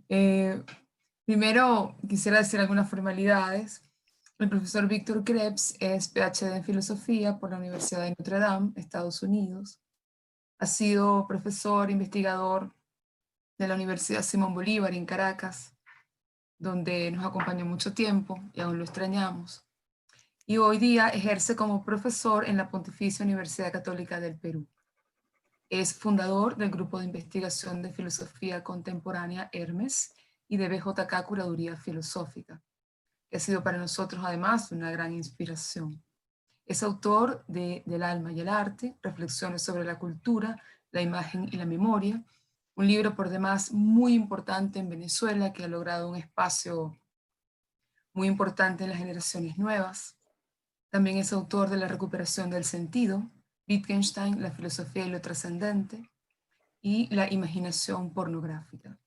Eh, Primero quisiera decir algunas formalidades. El profesor Víctor Krebs es PhD en Filosofía por la Universidad de Notre Dame, Estados Unidos. Ha sido profesor, investigador de la Universidad Simón Bolívar en Caracas, donde nos acompañó mucho tiempo y aún lo extrañamos. Y hoy día ejerce como profesor en la Pontificia Universidad Católica del Perú. Es fundador del Grupo de Investigación de Filosofía Contemporánea Hermes y de BJK Curaduría Filosófica, que ha sido para nosotros además una gran inspiración. Es autor de Del alma y el arte, reflexiones sobre la cultura, la imagen y la memoria, un libro por demás muy importante en Venezuela que ha logrado un espacio muy importante en las generaciones nuevas. También es autor de La recuperación del sentido, Wittgenstein, la filosofía y lo trascendente, y la imaginación pornográfica.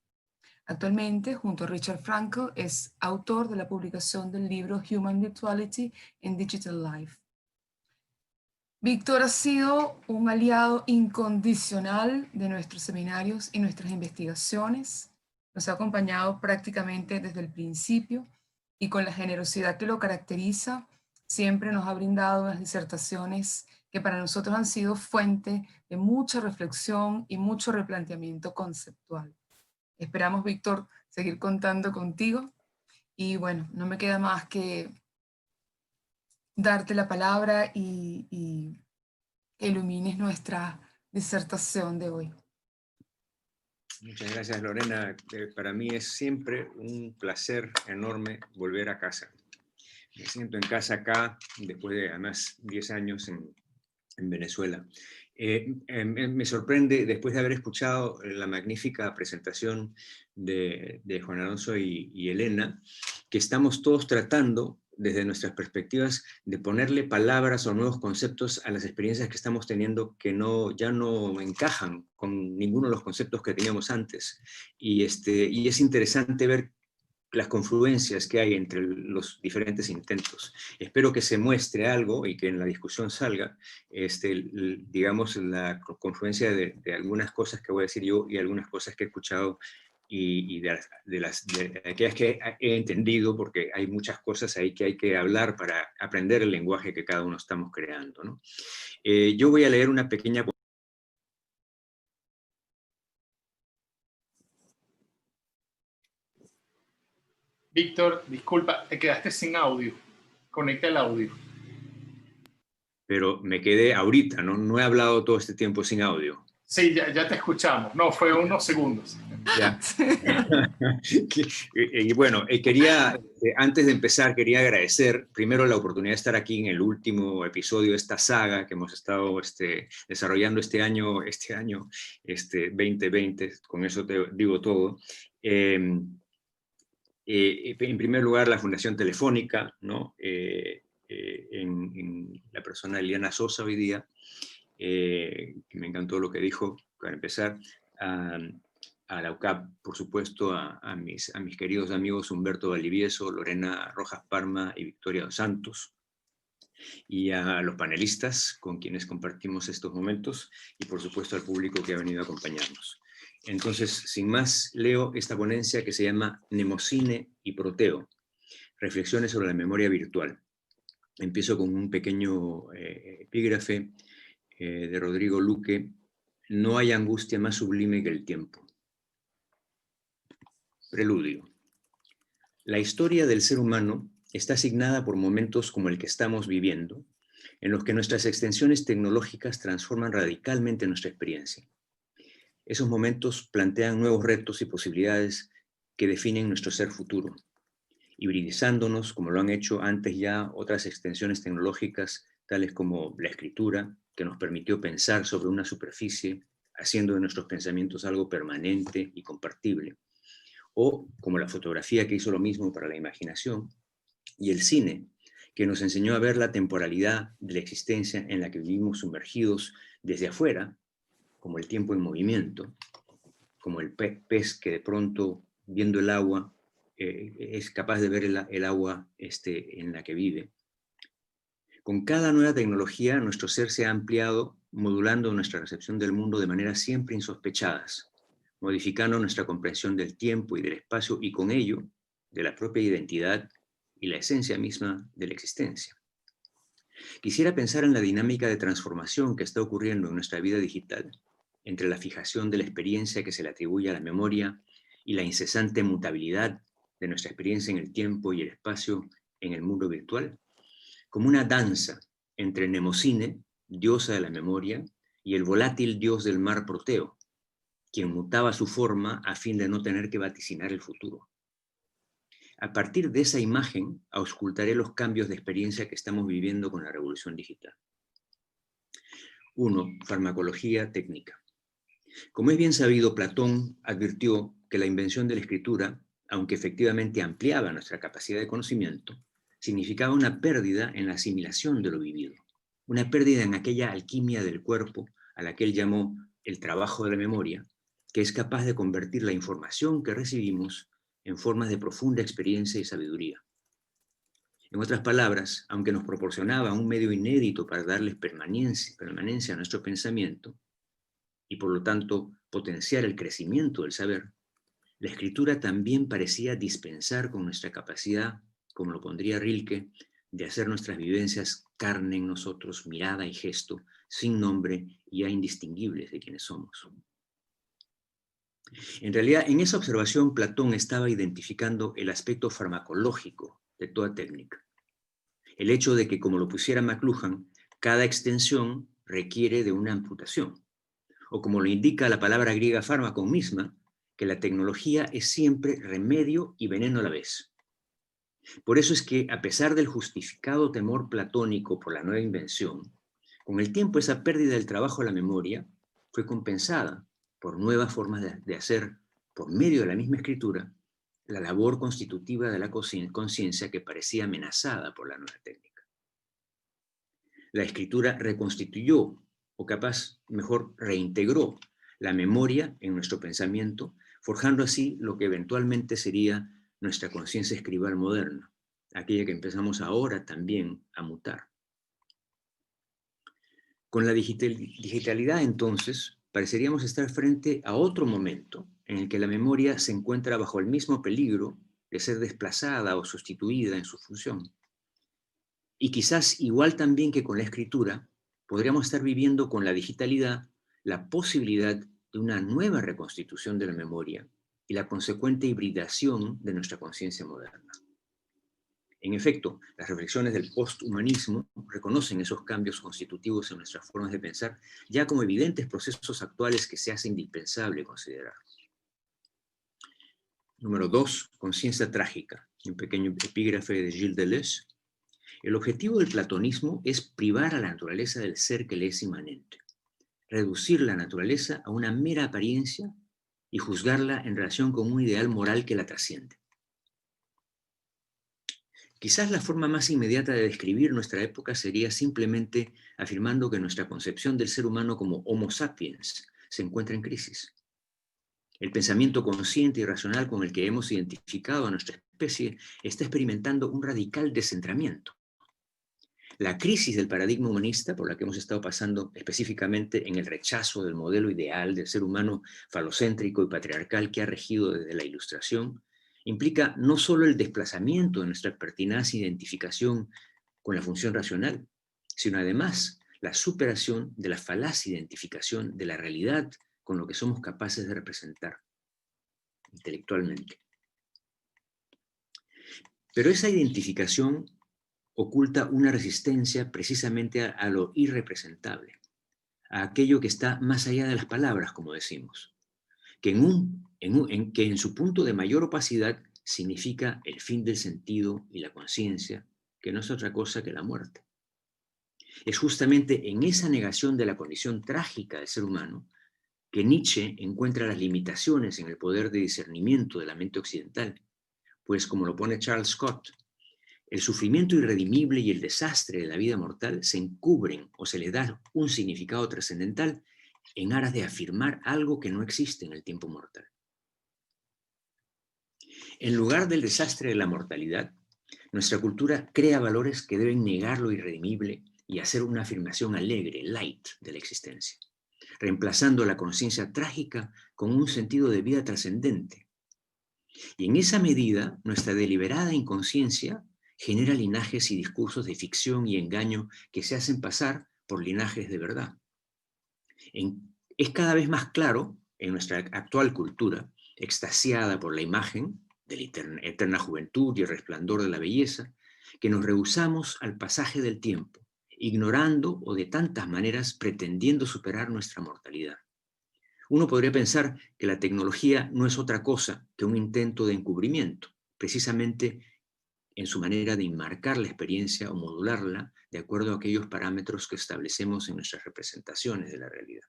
Actualmente, junto a Richard Frankel, es autor de la publicación del libro Human Virtuality in Digital Life. Víctor ha sido un aliado incondicional de nuestros seminarios y nuestras investigaciones. Nos ha acompañado prácticamente desde el principio y con la generosidad que lo caracteriza, siempre nos ha brindado unas disertaciones que para nosotros han sido fuente de mucha reflexión y mucho replanteamiento conceptual. Esperamos, Víctor, seguir contando contigo y bueno, no me queda más que darte la palabra y que ilumines nuestra disertación de hoy. Muchas gracias, Lorena. Para mí es siempre un placer enorme volver a casa. Me siento en casa acá, después de además 10 años en Venezuela. Me sorprende, después de haber escuchado la magnífica presentación de Juan Alonso y Elena, que estamos todos tratando desde nuestras perspectivas de ponerle palabras o nuevos conceptos a las experiencias que estamos teniendo que ya no encajan con ninguno de los conceptos que teníamos antes. Y es interesante ver las confluencias que hay entre los diferentes intentos. Espero que se muestre algo y que en la discusión salga, digamos, la confluencia de algunas cosas que voy a decir yo y algunas cosas que he escuchado y de aquellas que he entendido, porque hay muchas cosas ahí que hay que hablar para aprender el lenguaje que cada uno estamos creando, ¿no? Yo voy a leer una pequeña... Víctor, disculpa, te quedaste sin audio. Conecta el audio. Pero me quedé ahorita, no he hablado todo este tiempo sin audio. Sí, ya te escuchamos. No, fue unos segundos. Ya. Y bueno, antes de empezar, quería agradecer primero la oportunidad de estar aquí en el último episodio de esta saga que hemos estado desarrollando este año 2020, con eso te digo todo. En primer lugar, la Fundación Telefónica, ¿no? En la persona de Eliana Sosa hoy día, que me encantó lo que dijo, para empezar, a la UCAP, por supuesto, a mis queridos amigos Humberto Valdivieso, Lorena Rojas Parma y Victoria Dos Santos, y a los panelistas con quienes compartimos estos momentos, y por supuesto al público que ha venido a acompañarnos. Entonces, sin más, leo esta ponencia que se llama Mnemocine y Proteo, reflexiones sobre la memoria virtual. Empiezo con un pequeño epígrafe de Rodrigo Luque: no hay angustia más sublime que el tiempo. Preludio. La historia del ser humano está asignada por momentos como el que estamos viviendo, en los que nuestras extensiones tecnológicas transforman radicalmente nuestra experiencia. Esos momentos plantean nuevos retos y posibilidades que definen nuestro ser futuro, hibridizándonos como lo han hecho antes ya otras extensiones tecnológicas, tales como la escritura, que nos permitió pensar sobre una superficie, haciendo de nuestros pensamientos algo permanente y compartible, o como la fotografía, que hizo lo mismo para la imaginación, y el cine, que nos enseñó a ver la temporalidad de la existencia en la que vivimos sumergidos desde afuera, como el tiempo en movimiento, como el pez que de pronto, viendo el agua, es capaz de ver el agua en la que vive. Con cada nueva tecnología, nuestro ser se ha ampliado, modulando nuestra recepción del mundo de maneras siempre insospechadas, modificando nuestra comprensión del tiempo y del espacio y con ello de la propia identidad y la esencia misma de la existencia. Quisiera pensar en la dinámica de transformación que está ocurriendo en nuestra vida digital, entre la fijación de la experiencia que se le atribuye a la memoria y la incesante mutabilidad de nuestra experiencia en el tiempo y el espacio en el mundo virtual, como una danza entre Mnemosine, diosa de la memoria, y el volátil dios del mar Proteo, quien mutaba su forma a fin de no tener que vaticinar el futuro. A partir de esa imagen, auscultaré los cambios de experiencia que estamos viviendo con la revolución digital. 1. Farmacología técnica. Como es bien sabido, Platón advirtió que la invención de la escritura, aunque efectivamente ampliaba nuestra capacidad de conocimiento, significaba una pérdida en la asimilación de lo vivido, una pérdida en aquella alquimia del cuerpo a la que él llamó el trabajo de la memoria, que es capaz de convertir la información que recibimos en formas de profunda experiencia y sabiduría. En otras palabras, aunque nos proporcionaba un medio inédito para darles permanencia a nuestro pensamiento, y por lo tanto potenciar el crecimiento del saber, la escritura también parecía dispensar con nuestra capacidad, como lo pondría Rilke, de hacer nuestras vivencias carne en nosotros, mirada y gesto, sin nombre y ya indistinguibles de quienes somos. En realidad, en esa observación, Platón estaba identificando el aspecto farmacológico de toda técnica. El hecho de que, como lo pusiera McLuhan, cada extensión requiere de una amputación. O como lo indica la palabra griega fármaco misma, que la tecnología es siempre remedio y veneno a la vez. Por eso es que, a pesar del justificado temor platónico por la nueva invención, con el tiempo esa pérdida del trabajo de la memoria fue compensada por nuevas formas de hacer, por medio de la misma escritura, la labor constitutiva de la conciencia que parecía amenazada por la nueva técnica. La escritura reconstituyó, o capaz, mejor, reintegró la memoria en nuestro pensamiento, forjando así lo que eventualmente sería nuestra conciencia escribal moderna, aquella que empezamos ahora también a mutar. Con la digitalidad, entonces, pareceríamos estar frente a otro momento en el que la memoria se encuentra bajo el mismo peligro de ser desplazada o sustituida en su función. Y quizás, igual también que con la escritura, podríamos estar viviendo con la digitalidad la posibilidad de una nueva reconstitución de la memoria y la consecuente hibridación de nuestra conciencia moderna. En efecto, las reflexiones del posthumanismo reconocen esos cambios constitutivos en nuestras formas de pensar ya como evidentes procesos actuales que se hace indispensable considerar. Número 2, conciencia trágica, un pequeño epígrafe de Gilles Deleuze. El objetivo del platonismo es privar a la naturaleza del ser que le es inmanente, reducir la naturaleza a una mera apariencia y juzgarla en relación con un ideal moral que la trasciende. Quizás la forma más inmediata de describir nuestra época sería simplemente afirmando que nuestra concepción del ser humano como Homo sapiens se encuentra en crisis. El pensamiento consciente y racional con el que hemos identificado a nuestra especie está experimentando un radical descentramiento. La crisis del paradigma humanista, por la que hemos estado pasando específicamente en el rechazo del modelo ideal del ser humano falocéntrico y patriarcal que ha regido desde la Ilustración, implica no solo el desplazamiento de nuestra pertinaz identificación con la función racional, sino además la superación de la falaz identificación de la realidad con lo que somos capaces de representar intelectualmente. Pero esa identificación oculta una resistencia precisamente a lo irrepresentable, a aquello que está más allá de las palabras, como decimos, que en su punto de mayor opacidad significa el fin del sentido y la conciencia, que no es otra cosa que la muerte. Es justamente en esa negación de la condición trágica del ser humano que Nietzsche encuentra las limitaciones en el poder de discernimiento de la mente occidental, pues como lo pone Charles Scott, el sufrimiento irredimible y el desastre de la vida mortal se encubren o se les da un significado trascendental en aras de afirmar algo que no existe en el tiempo mortal. En lugar del desastre de la mortalidad, nuestra cultura crea valores que deben negar lo irredimible y hacer una afirmación alegre, light, de la existencia. reemplazando la conciencia trágica con un sentido de vida trascendente. Y en esa medida, nuestra deliberada inconsciencia genera linajes y discursos de ficción y engaño que se hacen pasar por linajes de verdad. Es cada vez más claro en nuestra actual cultura, extasiada por la imagen de la eterna juventud y el resplandor de la belleza, que nos rehusamos al pasaje del tiempo, ignorando o de tantas maneras pretendiendo superar nuestra mortalidad. Uno podría pensar que la tecnología no es otra cosa que un intento de encubrimiento, precisamente en su manera de enmarcar la experiencia o modularla de acuerdo a aquellos parámetros que establecemos en nuestras representaciones de la realidad.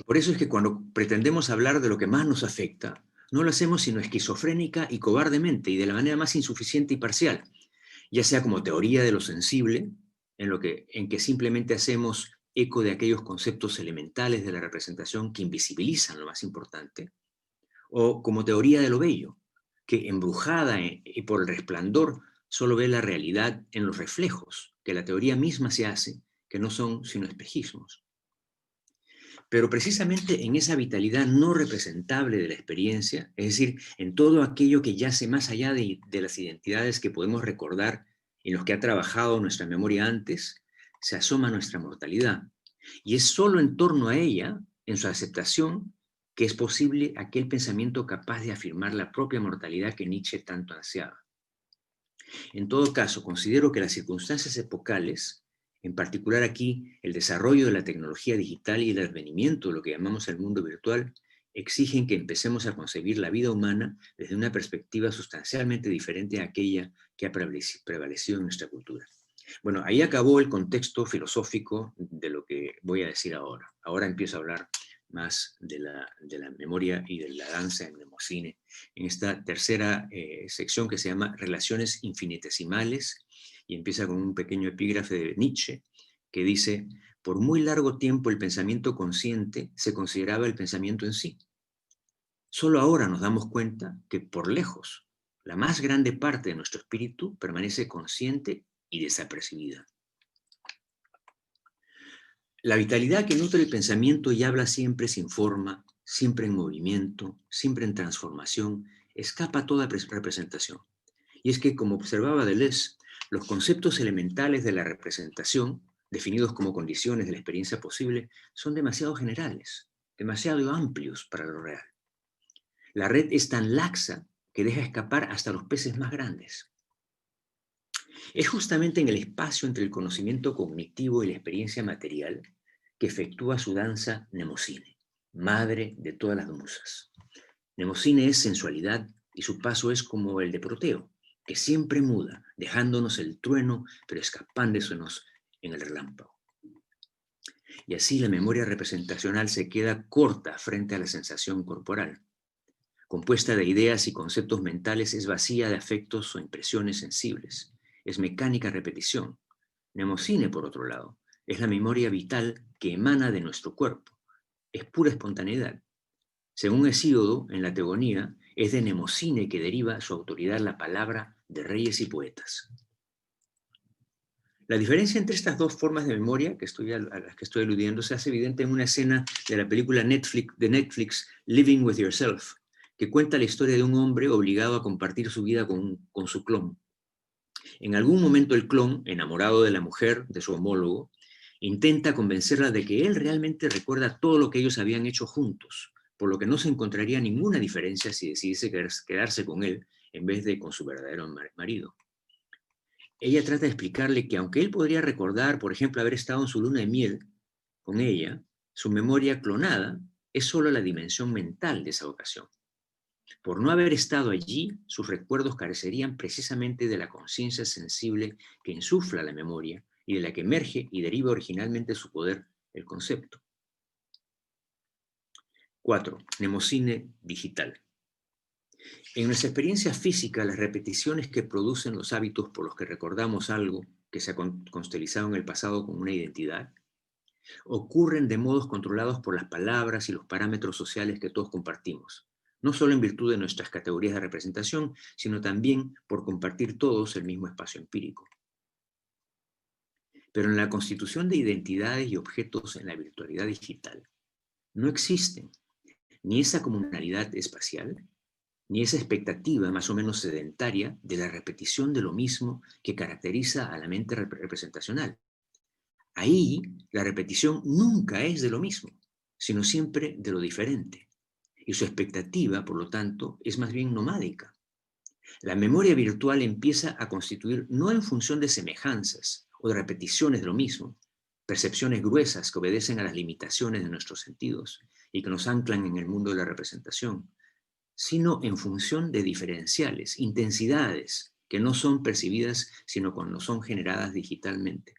Por eso es que cuando pretendemos hablar de lo que más nos afecta, no lo hacemos sino esquizofrénica y cobardemente y de la manera más insuficiente y parcial, ya sea como teoría de lo sensible, en que simplemente hacemos eco de aquellos conceptos elementales de la representación que invisibilizan lo más importante, o como teoría de lo bello, que embrujada y por el resplandor solo ve la realidad en los reflejos que la teoría misma se hace, que no son sino espejismos. Pero precisamente en esa vitalidad no representable de la experiencia, es decir, en todo aquello que yace más allá de las identidades que podemos recordar en los que ha trabajado nuestra memoria antes, se asoma nuestra mortalidad. Y es solo en torno a ella, en su aceptación, que es posible aquel pensamiento capaz de afirmar la propia mortalidad que Nietzsche tanto ansiaba. En todo caso, considero que las circunstancias epocales, en particular aquí el desarrollo de la tecnología digital y el advenimiento de lo que llamamos el mundo virtual, exigen que empecemos a concebir la vida humana desde una perspectiva sustancialmente diferente a aquella que ha prevalecido en nuestra cultura. Bueno, ahí acabó el contexto filosófico de lo que voy a decir ahora. Ahora empiezo a hablar más de la memoria y de la danza en Mnemocine, en esta tercera sección que se llama Relaciones Infinitesimales, y empieza con un pequeño epígrafe de Nietzsche, que dice: por muy largo tiempo el pensamiento consciente se consideraba el pensamiento en sí. Solo ahora nos damos cuenta que, por lejos, la más grande parte de nuestro espíritu permanece consciente y desapercibida. La vitalidad que nutre el pensamiento y habla siempre sin forma, siempre en movimiento, siempre en transformación, escapa a toda representación. Y es que, como observaba Deleuze, los conceptos elementales de la representación, definidos como condiciones de la experiencia posible, son demasiado generales, demasiado amplios para lo real. La red es tan laxa que deja escapar hasta los peces más grandes. Es justamente en el espacio entre el conocimiento cognitivo y la experiencia material que efectúa su danza Mnemocine, madre de todas las musas. Mnemocine es sensualidad y su paso es como el de Proteo, que siempre muda, dejándonos el trueno, pero escapándosenos en el relámpago. Y así la memoria representacional se queda corta frente a la sensación corporal. Compuesta de ideas y conceptos mentales, es vacía de afectos o impresiones sensibles. Es mecánica repetición. Mnemocine, por otro lado, es la memoria vital que emana de nuestro cuerpo. Es pura espontaneidad. Según Hesíodo, en la Teogonía, es de Mnemocine que deriva su autoridad la palabra de reyes y poetas. La diferencia entre estas dos formas de memoria a las que estoy aludiendo se hace evidente en una escena de la película de Netflix Living with Yourself, que cuenta la historia de un hombre obligado a compartir su vida con su clon. En algún momento el clon, enamorado de la mujer, de su homólogo, intenta convencerla de que él realmente recuerda todo lo que ellos habían hecho juntos, por lo que no se encontraría ninguna diferencia si decidiese quedarse con él en vez de con su verdadero marido. Ella trata de explicarle que aunque él podría recordar, por ejemplo, haber estado en su luna de miel con ella, su memoria clonada es solo la dimensión mental de esa ocasión. Por no haber estado allí, sus recuerdos carecerían precisamente de la conciencia sensible que insufla la memoria y de la que emerge y deriva originalmente su poder, el concepto. 4. Mnemocine digital. En nuestra experiencia física, las repeticiones que producen los hábitos por los que recordamos algo que se ha constelizado en el pasado como una identidad, ocurren de modos controlados por las palabras y los parámetros sociales que todos compartimos, no solo en virtud de nuestras categorías de representación, sino también por compartir todos el mismo espacio empírico. Pero en la constitución de identidades y objetos en la virtualidad digital no existen ni esa comunalidad espacial, ni esa expectativa más o menos sedentaria de la repetición de lo mismo que caracteriza a la mente representacional. Ahí la repetición nunca es de lo mismo, sino siempre de lo diferente. Y su expectativa, por lo tanto, es más bien nomádica. La memoria virtual empieza a constituir no en función de semejanzas o de repeticiones de lo mismo, percepciones gruesas que obedecen a las limitaciones de nuestros sentidos y que nos anclan en el mundo de la representación, sino en función de diferenciales, intensidades que no son percibidas sino cuando son generadas digitalmente.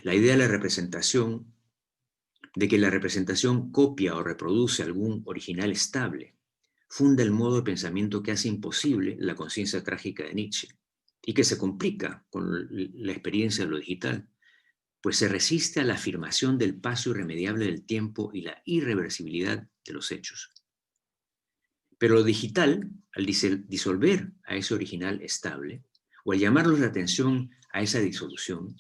La idea de la representación, de que la representación copia o reproduce algún original estable, funda el modo de pensamiento que hace imposible la conciencia trágica de Nietzsche y que se complica con la experiencia de lo digital, pues se resiste a la afirmación del paso irremediable del tiempo y la irreversibilidad de los hechos. Pero lo digital, al disolver a ese original estable, o al llamarnos la atención a esa disolución,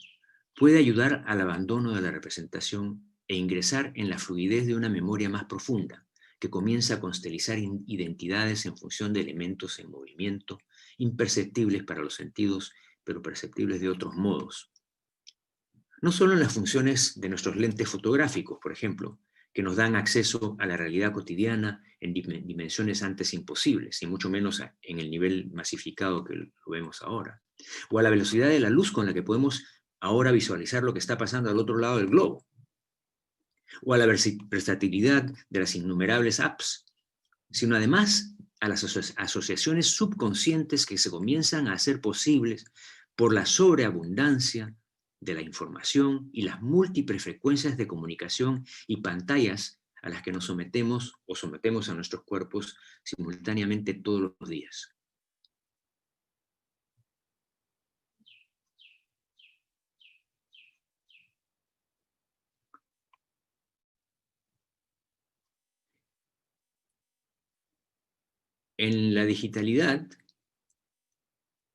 puede ayudar al abandono de la representación e ingresar en la fluidez de una memoria más profunda, que comienza a constelizar identidades en función de elementos en movimiento, imperceptibles para los sentidos, pero perceptibles de otros modos. No solo en las funciones de nuestros lentes fotográficos, por ejemplo, que nos dan acceso a la realidad cotidiana en dimensiones antes imposibles, y mucho menos en el nivel masificado que lo vemos ahora, o a la velocidad de la luz con la que podemos ahora visualizar lo que está pasando al otro lado del globo, o a la versatilidad de las innumerables apps, sino además a las asociaciones subconscientes que se comienzan a hacer posibles por la sobreabundancia de la información y las múltiples frecuencias de comunicación y pantallas a las que nos sometemos o sometemos a nuestros cuerpos simultáneamente todos los días. En la digitalidad,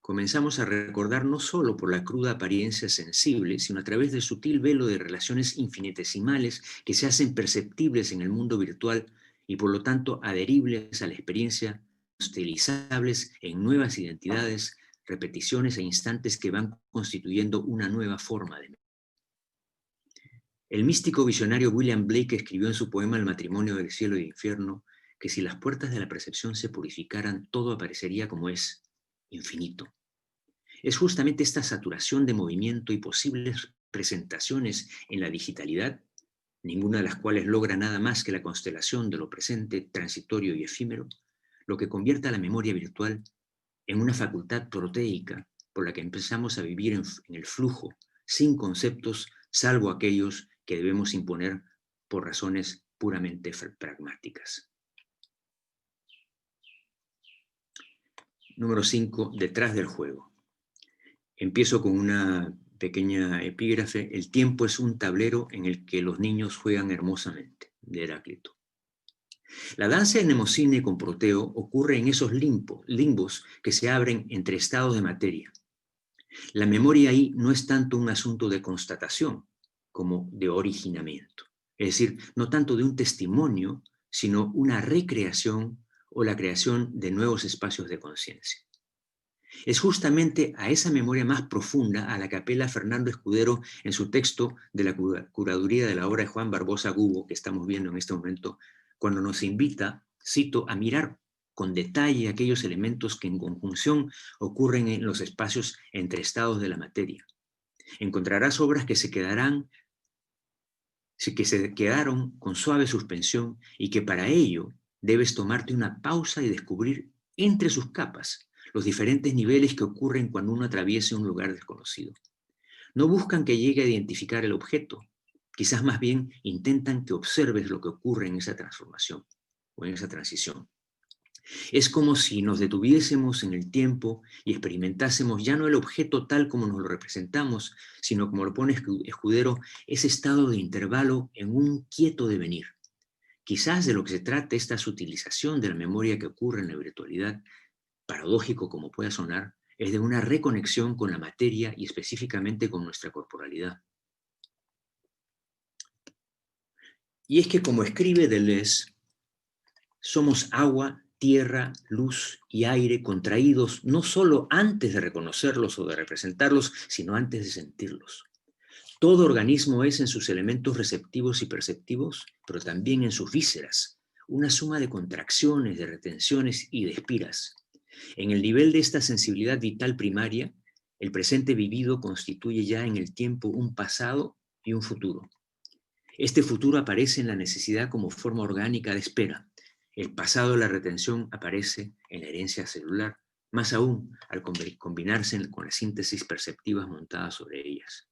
comenzamos a recordar no solo por la cruda apariencia sensible, sino a través del sutil velo de relaciones infinitesimales que se hacen perceptibles en el mundo virtual y por lo tanto adheribles a la experiencia, utilizables en nuevas identidades, repeticiones e instantes que van constituyendo una nueva forma de. El místico visionario William Blake escribió en su poema El matrimonio del cielo y del infierno que si las puertas de la percepción se purificaran, todo aparecería como es, infinito. Es justamente esta saturación de movimiento y posibles presentaciones en la digitalidad, ninguna de las cuales logra nada más que la constelación de lo presente, transitorio y efímero, lo que convierte a la memoria virtual en una facultad proteica por la que empezamos a vivir en el flujo, sin conceptos, salvo aquellos que debemos imponer por razones puramente pragmáticas. Número 5, detrás del juego. Empiezo con una pequeña epígrafe. El tiempo es un tablero en el que los niños juegan hermosamente, de Heráclito. La danza de Mnemosine con Proteo ocurre en esos limbos que se abren entre estados de materia. La memoria ahí no es tanto un asunto de constatación como de originamiento. Es decir, no tanto de un testimonio, sino una recreación o la creación de nuevos espacios de conciencia. Es justamente a esa memoria más profunda a la que apela Fernando Escudero en su texto de la curaduría de la obra de Juan Barbosa Gubo, que estamos viendo en este momento, cuando nos invita, cito, a mirar con detalle aquellos elementos que en conjunción ocurren en los espacios entre estados de la materia. Encontrarás obras que se quedaron con suave suspensión y que para ello debes tomarte una pausa y descubrir entre sus capas los diferentes niveles que ocurren cuando uno atraviesa un lugar desconocido. No buscan que llegue a identificar el objeto, quizás más bien intentan que observes lo que ocurre en esa transformación o en esa transición. Es como si nos detuviésemos en el tiempo y experimentásemos ya no el objeto tal como nos lo representamos, sino como lo pone Escudero, ese estado de intervalo en un quieto devenir. Quizás de lo que se trata esta sutilización de la memoria que ocurre en la virtualidad, paradójico como pueda sonar, es de una reconexión con la materia y específicamente con nuestra corporalidad. Y es que, como escribe Deleuze, somos agua, tierra, luz y aire contraídos no solo antes de reconocerlos o de representarlos, sino antes de sentirlos. Todo organismo es en sus elementos receptivos y perceptivos, pero también en sus vísceras, una suma de contracciones, de retenciones y de espiras. En el nivel de esta sensibilidad vital primaria, el presente vivido constituye ya en el tiempo un pasado y un futuro. Este futuro aparece en la necesidad como forma orgánica de espera. El pasado de la retención aparece en la herencia celular, más aún al combinarse con las síntesis perceptivas montadas sobre ellas.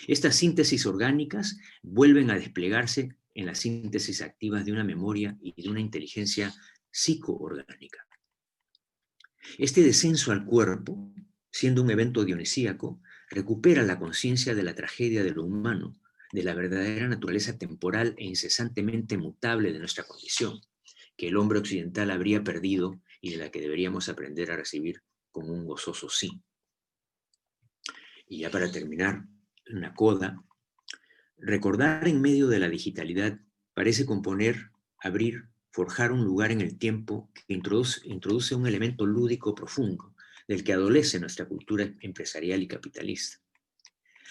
Estas síntesis orgánicas vuelven a desplegarse en las síntesis activas de una memoria y de una inteligencia psicoorgánica. Este descenso al cuerpo, siendo un evento dionisíaco, recupera la conciencia de la tragedia de lo humano, de la verdadera naturaleza temporal e incesantemente mutable de nuestra condición, que el hombre occidental habría perdido y de la que deberíamos aprender a recibir con un gozoso sí. Y ya para terminar, una coda, recordar en medio de la digitalidad parece componer, abrir, forjar un lugar en el tiempo que introduce un elemento lúdico profundo, del que adolece nuestra cultura empresarial y capitalista.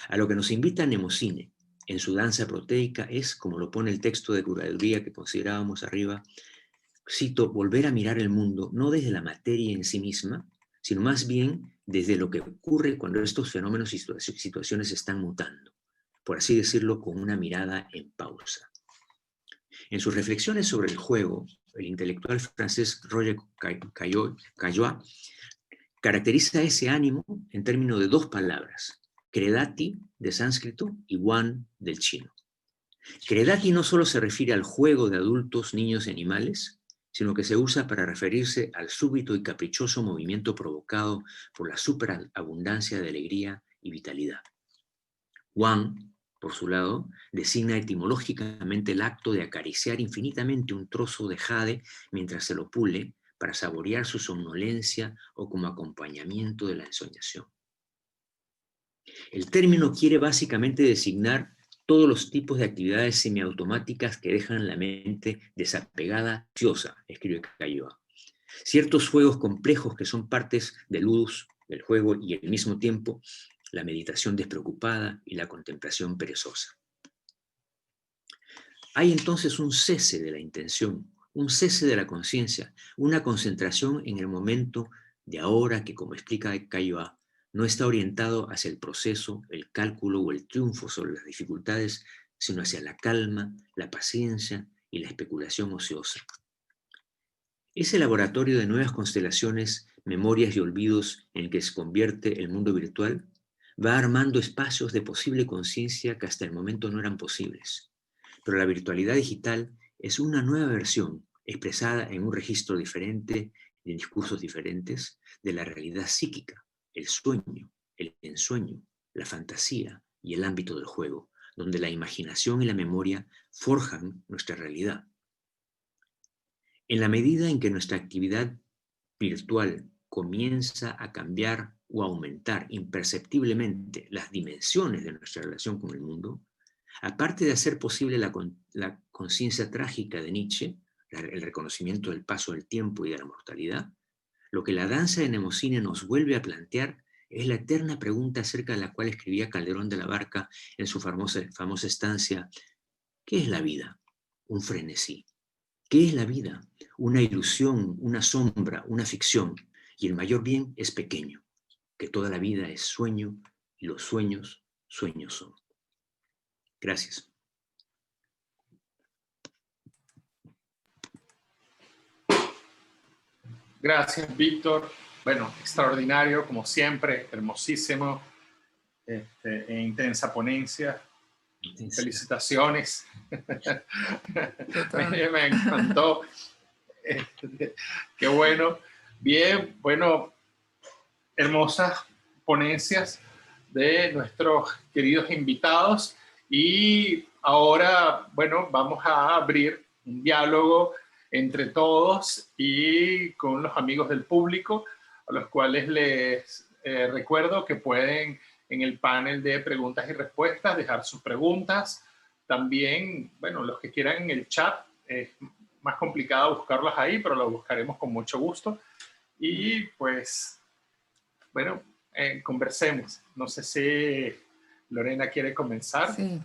A lo que nos invita Mnemocine en su danza proteica es, como lo pone el texto de curaduría que considerábamos arriba, cito, volver a mirar el mundo no desde la materia en sí misma, sino más bien desde lo que ocurre cuando estos fenómenos y situaciones están mutando, por así decirlo, con una mirada en pausa. En sus reflexiones sobre el juego, el intelectual francés Roger Caillois caracteriza ese ánimo en términos de dos palabras, credati de sánscrito y wan del chino. Credati no solo se refiere al juego de adultos, niños y animales, sino que se usa para referirse al súbito y caprichoso movimiento provocado por la superabundancia de alegría y vitalidad. Wan, por su lado, designa etimológicamente el acto de acariciar infinitamente un trozo de jade mientras se lo pule para saborear su somnolencia o como acompañamiento de la ensoñación. El término quiere básicamente designar todos los tipos de actividades semiautomáticas que dejan la mente desapegada, ociosa, escribe Caillois. Ciertos juegos complejos que son partes del ludus, del juego, y al mismo tiempo la meditación despreocupada y la contemplación perezosa. Hay entonces un cese de la intención, un cese de la conciencia, una concentración en el momento de ahora que, como explica Caillois, no está orientado hacia el proceso, el cálculo o el triunfo sobre las dificultades, sino hacia la calma, la paciencia y la especulación ociosa. Ese laboratorio de nuevas constelaciones, memorias y olvidos en el que se convierte el mundo virtual va armando espacios de posible conciencia que hasta el momento no eran posibles. Pero la virtualidad digital es una nueva versión expresada en un registro diferente, en discursos diferentes, de la realidad psíquica, el sueño, el ensueño, la fantasía y el ámbito del juego, donde la imaginación y la memoria forjan nuestra realidad. En la medida en que nuestra actividad virtual comienza a cambiar o a aumentar imperceptiblemente las dimensiones de nuestra relación con el mundo, aparte de hacer posible la conciencia trágica de Nietzsche, el reconocimiento del paso del tiempo y de la mortalidad, lo que la danza de Mnemocine nos vuelve a plantear es la eterna pregunta acerca de la cual escribía Calderón de la Barca en su famosa estancia: ¿qué es la vida? Un frenesí. ¿Qué es la vida? Una ilusión, una sombra, una ficción. Y el mayor bien es pequeño, que toda la vida es sueño y los sueños, sueños son. Gracias. Gracias, Víctor. Bueno, extraordinario, como siempre, hermosísimo, e intensa ponencia. Felicitaciones. Me encantó. Qué bueno. Bien, bueno, hermosas ponencias de nuestros queridos invitados. Y ahora, bueno, vamos a abrir un diálogo entre todos y con los amigos del público, a los cuales les Recuerdo que pueden en el panel de preguntas y respuestas dejar sus preguntas. También, bueno, los que quieran en el chat, es más complicado buscarlas ahí, pero lo buscaremos con mucho gusto. Y pues, bueno, conversemos. No sé si Lorena quiere comenzar. Sí.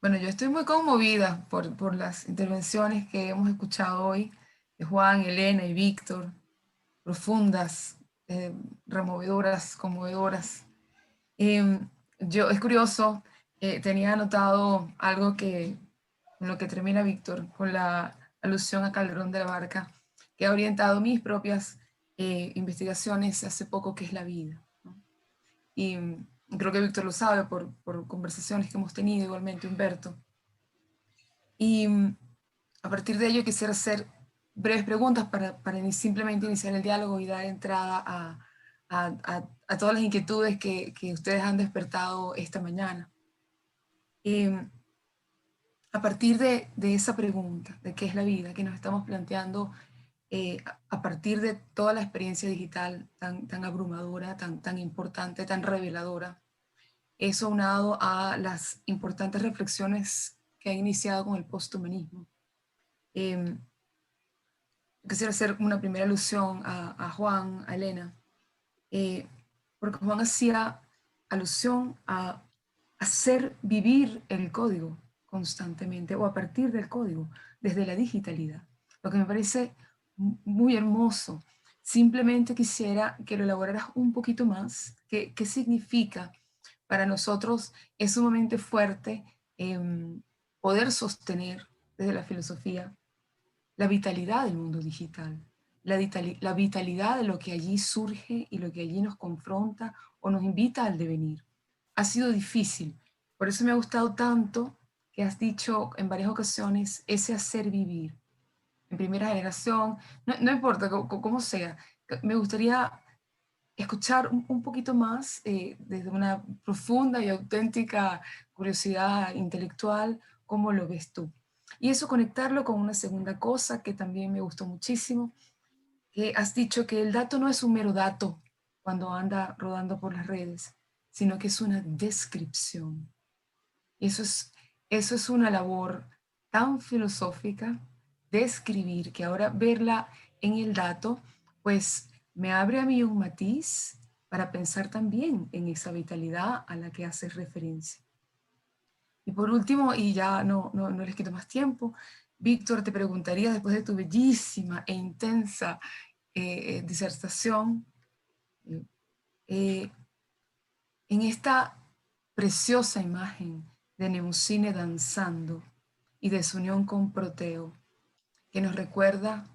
Bueno, yo estoy muy conmovida por las intervenciones que hemos escuchado hoy de Juan, Elena y Víctor, profundas, removedoras, conmovedoras. Es curioso, tenía anotado algo con lo que termina Víctor, con la alusión a Calderón de la Barca, que ha orientado mis propias investigaciones hace poco, que es la vida, ¿no? Y creo que Víctor lo sabe por conversaciones que hemos tenido, igualmente Humberto. Y a partir de ello quisiera hacer breves preguntas para simplemente iniciar el diálogo y dar entrada a todas las inquietudes que ustedes han despertado esta mañana. A partir de esa pregunta, de qué es la vida, que nos estamos planteando a partir de toda la experiencia digital tan abrumadora, tan importante, tan reveladora, eso aunado a las importantes reflexiones que ha iniciado con el posthumanismo. Quisiera hacer una primera alusión a Juan, a Elena, porque Juan hacía alusión a hacer vivir el código constantemente, o a partir del código, desde la digitalidad, lo que me parece muy hermoso. Simplemente quisiera que lo elaboraras un poquito más. ¿Qué significa para nosotros? Es sumamente fuerte poder sostener desde la filosofía la vitalidad del mundo digital, la vitalidad de lo que allí surge y lo que allí nos confronta o nos invita al devenir. Ha sido difícil, por eso me ha gustado tanto que has dicho en varias ocasiones ese hacer vivir. En primera generación, no importa cómo sea, me gustaría escuchar un poquito más desde una profunda y auténtica curiosidad intelectual, cómo lo ves tú. Y eso conectarlo con una segunda cosa que también me gustó muchísimo, que has dicho que el dato no es un mero dato cuando anda rodando por las redes, sino que es una descripción. Y eso es una labor tan filosófica de escribir, que ahora verla en el dato, pues me abre a mí un matiz para pensar también en esa vitalidad a la que haces referencia. Y por último, y ya no les quito más tiempo, Víctor, te preguntaría, después de tu bellísima e intensa disertación, en esta preciosa imagen de Mnemosyne danzando y de su unión con Proteo, que nos recuerda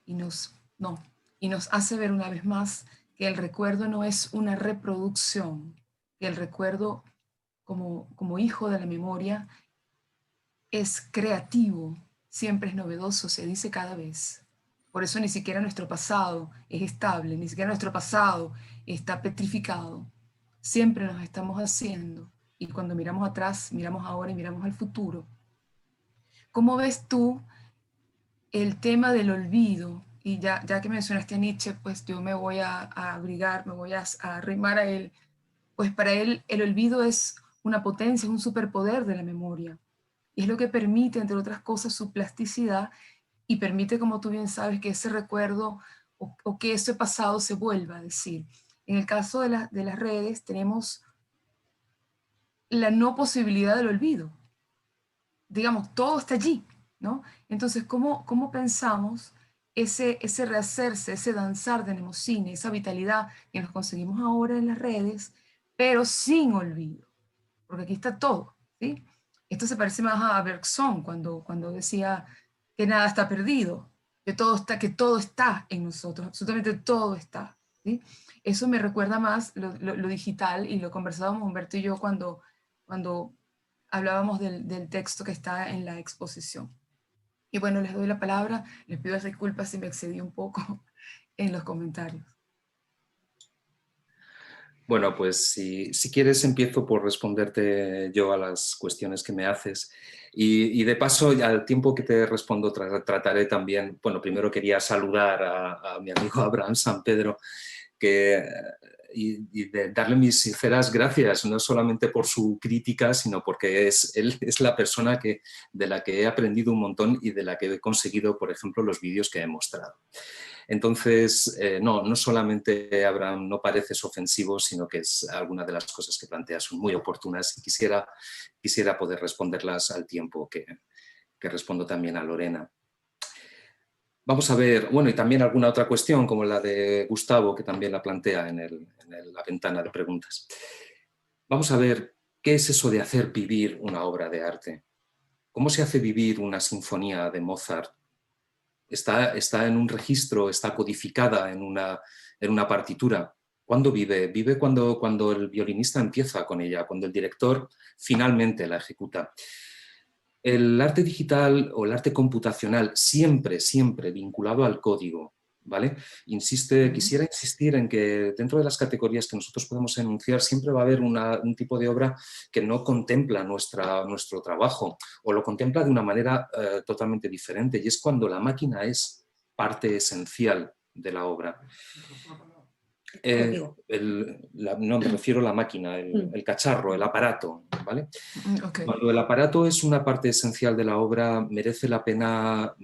y nos hace ver una vez más que el recuerdo no es una reproducción, que el recuerdo como hijo de la memoria es creativo, siempre es novedoso, se dice cada vez. Por eso ni siquiera nuestro pasado es estable, ni siquiera nuestro pasado está petrificado. Siempre nos estamos haciendo, y cuando miramos atrás, miramos ahora y miramos al futuro. ¿Cómo ves tú el tema del olvido? Y ya que mencionaste a Nietzsche, pues yo me voy a abrigar, me voy a arrimar a él. Pues para él el olvido es una potencia, es un superpoder de la memoria. Y es lo que permite, entre otras cosas, su plasticidad, y permite, como tú bien sabes, que ese recuerdo o que ese pasado se vuelva a decir. En el caso de las redes tenemos la no posibilidad del olvido. Digamos, todo está allí, ¿no? Entonces, ¿cómo pensamos ese rehacerse, ese danzar de Mnemosyne, esa vitalidad que nos conseguimos ahora en las redes, pero sin olvido? Porque aquí está todo, ¿sí? Esto se parece más a Bergson cuando decía que nada está perdido, que todo está en nosotros, absolutamente todo está, ¿sí? Eso me recuerda más lo digital, y lo conversábamos Humberto y yo cuando hablábamos del texto que está en la exposición. Y bueno, les doy la palabra, les pido disculpas si me excedí un poco en los comentarios. Bueno, pues si quieres empiezo por responderte yo a las cuestiones que me haces. Y de paso, al tiempo que te respondo, trataré también, bueno, primero quería saludar a mi amigo Abraham San Pedro, y de darle mis sinceras gracias, no solamente por su crítica, sino porque él es la persona de la que he aprendido un montón y de la que he conseguido, por ejemplo, los vídeos que he mostrado. Entonces, no solamente Abraham no pareces ofensivo, sino que algunas de las cosas que planteas son muy oportunas y quisiera poder responderlas al tiempo que respondo también a Lorena. Vamos a ver, bueno, y también alguna otra cuestión, como la de Gustavo, que también la plantea en la ventana de preguntas. Vamos a ver qué es eso de hacer vivir una obra de arte. ¿Cómo se hace vivir una sinfonía de Mozart? Está en un registro, está codificada en una partitura. ¿Cuándo vive? Vive cuando el violinista empieza con ella, cuando el director finalmente la ejecuta. El arte digital o el arte computacional siempre vinculado al código, ¿vale? Quisiera insistir en que dentro de las categorías que nosotros podemos enunciar siempre va a haber un tipo de obra que no contempla nuestro trabajo o lo contempla de una manera totalmente diferente, y es cuando la máquina es parte esencial de la obra. No, me refiero a la máquina, el cacharro, el aparato, ¿vale? Okay. Cuando el aparato es una parte esencial de la obra, merece la pena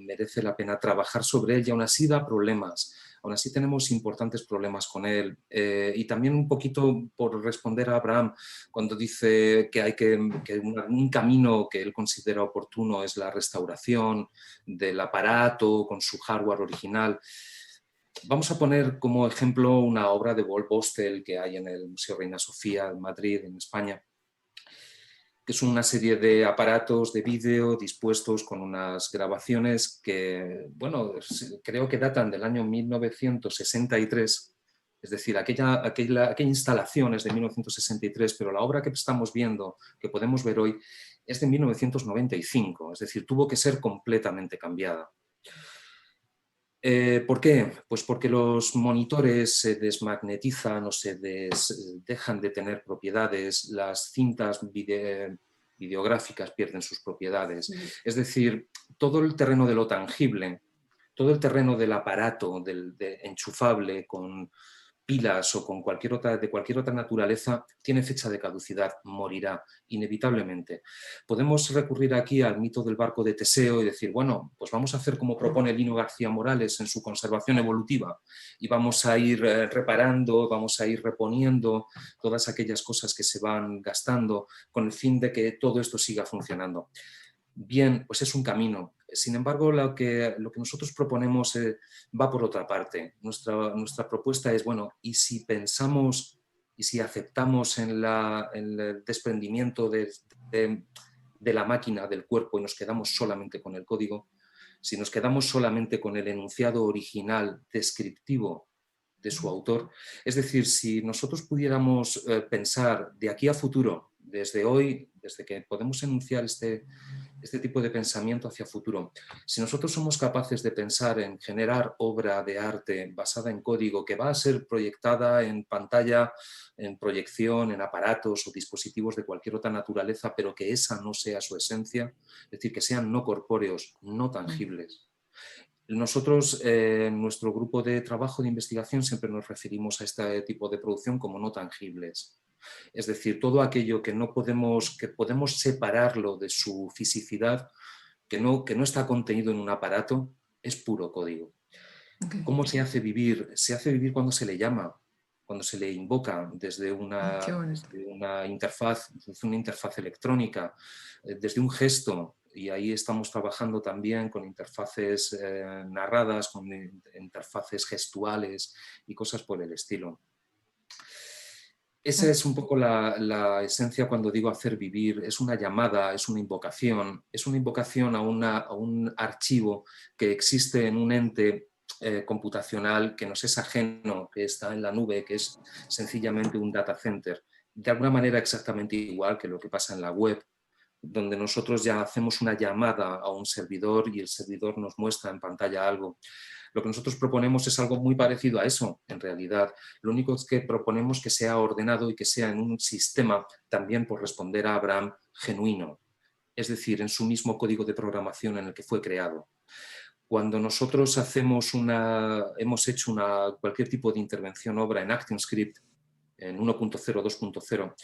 trabajar sobre él, y aún así da problemas. Aún así tenemos importantes problemas con él. Y también un poquito por responder a Abraham, cuando dice que un camino que él considera oportuno es la restauración del aparato con su hardware original. Vamos a poner como ejemplo una obra de Wolf Bostel que hay en el Museo Reina Sofía en Madrid, en España, que es una serie de aparatos de vídeo dispuestos con unas grabaciones que, bueno, creo que datan del año 1963, es decir, aquella instalación es de 1963, pero la obra que estamos viendo, que podemos ver hoy, es de 1995, es decir, tuvo que ser completamente cambiada. ¿Por qué? Pues porque los monitores se desmagnetizan o dejan de tener propiedades, las cintas videográficas pierden sus propiedades. Sí. Es decir, todo el terreno de lo tangible, todo el terreno del aparato, de enchufable con pilas o con de cualquier otra naturaleza, tiene fecha de caducidad, morirá inevitablemente. Podemos recurrir aquí al mito del barco de Teseo y decir, bueno, pues vamos a hacer como propone Lino García Morales en su conservación evolutiva, y vamos a ir reparando, vamos a ir reponiendo todas aquellas cosas que se van gastando con el fin de que todo esto siga funcionando. Bien, pues es un camino. Sin embargo, lo que nosotros proponemos va por otra parte. Nuestra propuesta es, bueno, ¿y si pensamos y si aceptamos en el desprendimiento de la máquina, del cuerpo, y nos quedamos solamente con el código? Si nos quedamos solamente con el enunciado original descriptivo de su autor, es decir, si nosotros pudiéramos pensar de aquí a futuro, desde hoy, desde que podemos enunciar este tipo de pensamiento hacia futuro, si nosotros somos capaces de pensar en generar obra de arte basada en código que va a ser proyectada en pantalla, en proyección, en aparatos o dispositivos de cualquier otra naturaleza, pero que esa no sea su esencia, es decir, que sean no corpóreos, no tangibles. Nosotros, en nuestro grupo de trabajo de investigación, siempre nos referimos a este tipo de producción como no tangibles. Es decir, todo aquello que podemos separarlo de su fisicidad, que no está contenido en un aparato, es puro código. Okay. ¿Cómo se hace vivir? Se hace vivir cuando se le llama, cuando se le invoca desde una interfaz electrónica, desde un gesto. Y ahí estamos trabajando también con interfaces narradas, con interfaces gestuales y cosas por el estilo. Esa es un poco la esencia cuando digo hacer vivir. Es una llamada, es una invocación a un archivo que existe en un ente computacional que nos es ajeno, que está en la nube, que es sencillamente un data center. De alguna manera exactamente igual que lo que pasa en la web, donde nosotros ya hacemos una llamada a un servidor y el servidor nos muestra en pantalla algo. Lo que nosotros proponemos es algo muy parecido a eso, en realidad. Lo único es que proponemos que sea ordenado y que sea en un sistema, también por responder a Abraham, genuino, es decir, en su mismo código de programación en el que fue creado. Cuando nosotros hemos hecho cualquier tipo de intervención obra en ActionScript, en 1.0, 2.0,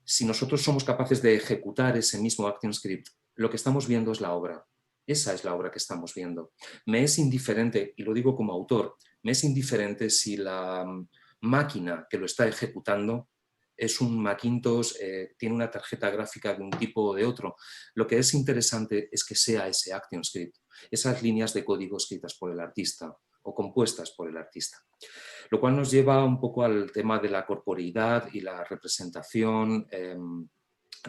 si nosotros somos capaces de ejecutar ese mismo ActionScript, lo que estamos viendo es la obra. Esa es la obra que estamos viendo. Me es indiferente, y lo digo como autor, me es indiferente si la máquina que lo está ejecutando es un Macintosh, tiene una tarjeta gráfica de un tipo o de otro. Lo que es interesante es que sea ese ActionScript, esas líneas de código escritas por el artista o compuestas por el artista. Lo cual nos lleva un poco al tema de la corporeidad y la representación,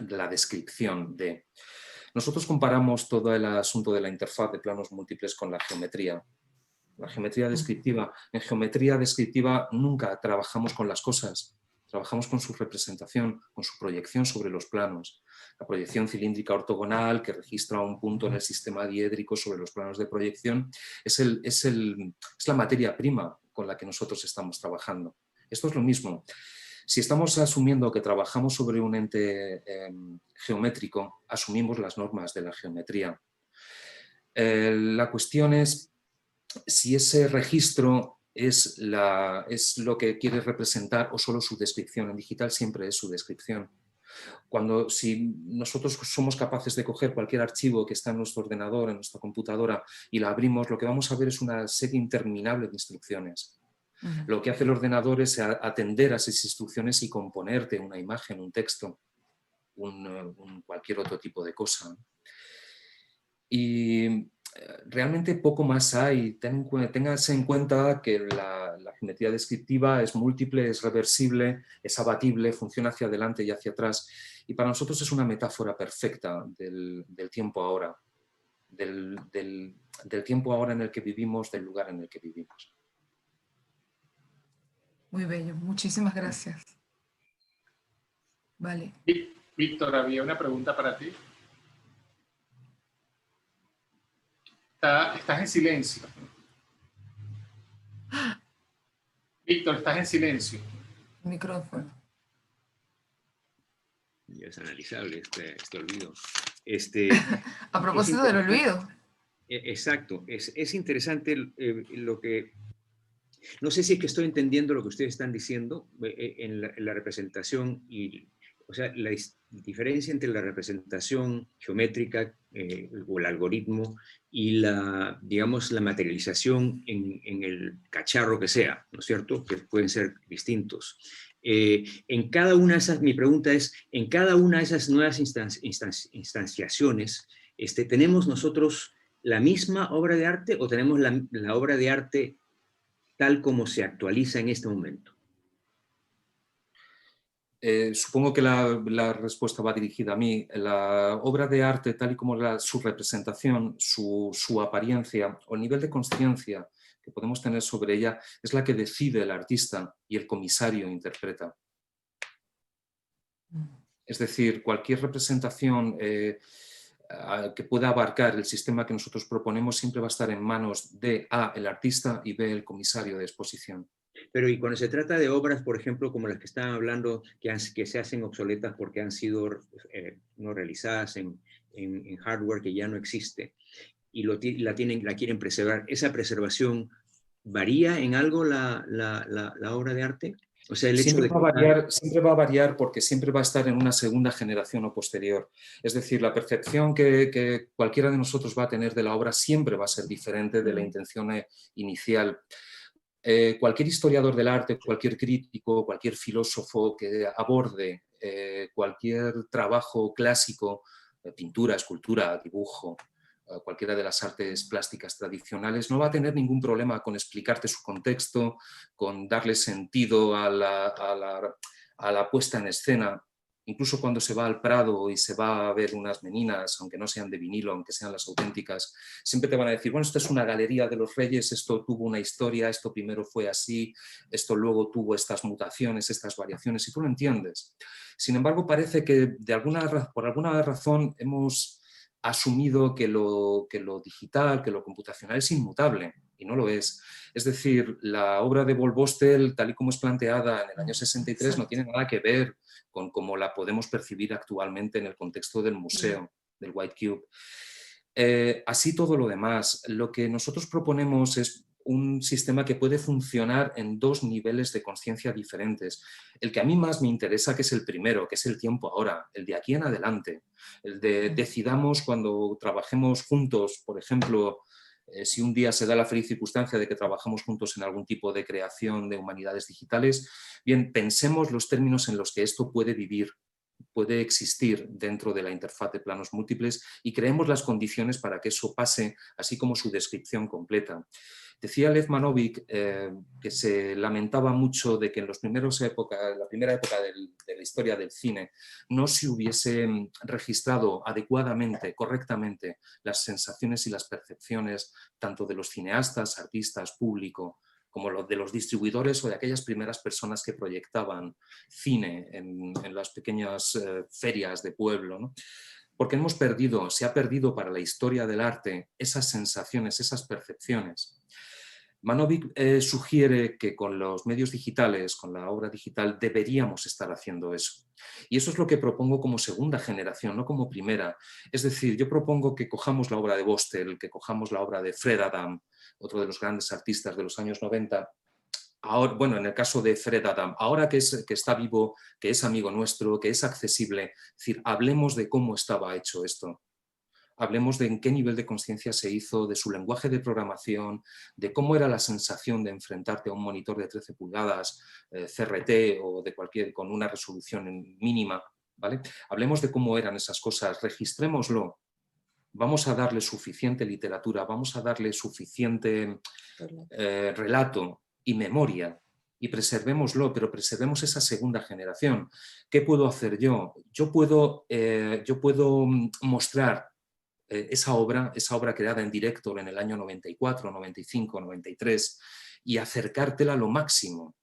la descripción de... Nosotros comparamos todo el asunto de la interfaz de planos múltiples con la geometría. La geometría descriptiva. En geometría descriptiva nunca trabajamos con las cosas, trabajamos con su representación, con su proyección sobre los planos. La proyección cilíndrica ortogonal que registra un punto en el sistema diédrico sobre los planos de proyección es la materia prima con la que nosotros estamos trabajando. Esto es lo mismo. Si estamos asumiendo que trabajamos sobre un ente geométrico, asumimos las normas de la geometría. La cuestión es si ese registro es lo que quiere representar o solo su descripción. En digital siempre es su descripción. Si nosotros somos capaces de coger cualquier archivo que está en nuestro ordenador, en nuestra computadora, y la abrimos, lo que vamos a ver es una serie interminable de instrucciones. Lo que hace el ordenador es atender a esas instrucciones y componerte una imagen, un texto, cualquier otro tipo de cosa. Y realmente poco más hay. Téngase en cuenta que la geometría descriptiva es múltiple, es reversible, es abatible, funciona hacia adelante y hacia atrás. Y para nosotros es una metáfora perfecta del tiempo ahora, del tiempo ahora en el que vivimos, del lugar en el que vivimos. Muy bello, muchísimas gracias. Vale. Víctor, había una pregunta para ti. Estás en silencio. Víctor, estás en silencio. Micrófono. Ya es analizable este olvido. A propósito del olvido. Exacto. Es interesante lo que... No sé si es que estoy entendiendo lo que ustedes están diciendo en la representación y... O sea, la diferencia entre la representación geométrica o el algoritmo y digamos, la materialización en el cacharro que sea, ¿no es cierto? Que pueden ser distintos. En cada una de esas, mi pregunta es, en cada una de esas nuevas instanciaciones, ¿tenemos nosotros la misma obra de arte o tenemos la obra de arte tal como se actualiza en este momento? Supongo que la respuesta va dirigida a mí. La obra de arte, tal y como su representación, su apariencia o el nivel de consciencia que podemos tener sobre ella, es la que decide el artista y el comisario interpreta. Es decir, cualquier representación que pueda abarcar el sistema que nosotros proponemos siempre va a estar en manos de A, el artista, y B, el comisario de exposición. Pero y cuando se trata de obras, por ejemplo, como las que estaban hablando, que se hacen obsoletas porque han sido no realizadas en hardware que ya no existe, y la quieren preservar, ¿esa preservación varía en algo la obra de arte? O sea, el hecho de siempre va a variar porque siempre va a estar en una segunda generación o posterior. Es decir, la percepción que cualquiera de nosotros va a tener de la obra siempre va a ser diferente de la intención inicial. Cualquier historiador del arte, cualquier crítico, cualquier filósofo que aborde cualquier trabajo clásico, pintura, escultura, dibujo, cualquiera de las artes plásticas tradicionales, no va a tener ningún problema con explicarte su contexto, con darle sentido a la puesta en escena. Incluso cuando se va al Prado y se va a ver unas meninas, aunque no sean de vinilo, aunque sean las auténticas, siempre te van a decir, bueno, esto es una galería de los reyes, esto tuvo una historia, esto primero fue así, esto luego tuvo estas mutaciones, estas variaciones, y tú lo entiendes. Sin embargo, parece que por alguna razón hemos asumido que lo digital, que lo computacional es inmutable, y no lo es. Es decir, la obra de Paul Bostel, tal y como es planteada en el año 63, no tiene nada que ver con cómo la podemos percibir actualmente en el contexto del museo, del White Cube. Así todo lo demás. Lo que nosotros proponemos es un sistema que puede funcionar en dos niveles de conciencia diferentes. El que a mí más me interesa, que es el primero, que es el tiempo ahora, el de aquí en adelante. El de decidamos cuando trabajemos juntos, por ejemplo, si un día se da la feliz circunstancia de que trabajamos juntos en algún tipo de creación de humanidades digitales, bien, pensemos los términos en los que esto puede vivir, puede existir dentro de la interfaz de planos múltiples y creemos las condiciones para que eso pase, así como su descripción completa. Decía Lev Manovic que se lamentaba mucho de que en la primera época de la historia del cine no se hubiese registrado adecuadamente, correctamente, las sensaciones y las percepciones tanto de los cineastas, artistas, público, como de los distribuidores o de aquellas primeras personas que proyectaban cine en las pequeñas ferias de pueblo, ¿no? Porque se ha perdido para la historia del arte esas sensaciones, esas percepciones. Manovic sugiere que con los medios digitales, con la obra digital, deberíamos estar haciendo eso. Y eso es lo que propongo como segunda generación, no como primera. Es decir, yo propongo que cojamos la obra de Bostel, que cojamos la obra de Fred Adam, otro de los grandes artistas de los años 90, ahora, bueno, en el caso de Fred Adam, ahora que está vivo, que es amigo nuestro, que es accesible, es decir, hablemos de cómo estaba hecho esto. Hablemos de en qué nivel de conciencia se hizo, de su lenguaje de programación, de cómo era la sensación de enfrentarte a un monitor de 13 pulgadas, CRT o con una resolución mínima, ¿vale? Hablemos de cómo eran esas cosas, registrémoslo. Vamos a darle suficiente literatura, vamos a darle suficiente relato y memoria y preservémoslo, pero preservemos esa segunda generación. ¿Qué puedo hacer yo? Yo puedo mostrar esa obra creada en directo en el año 94, 95, 93 y acercártela lo máximo.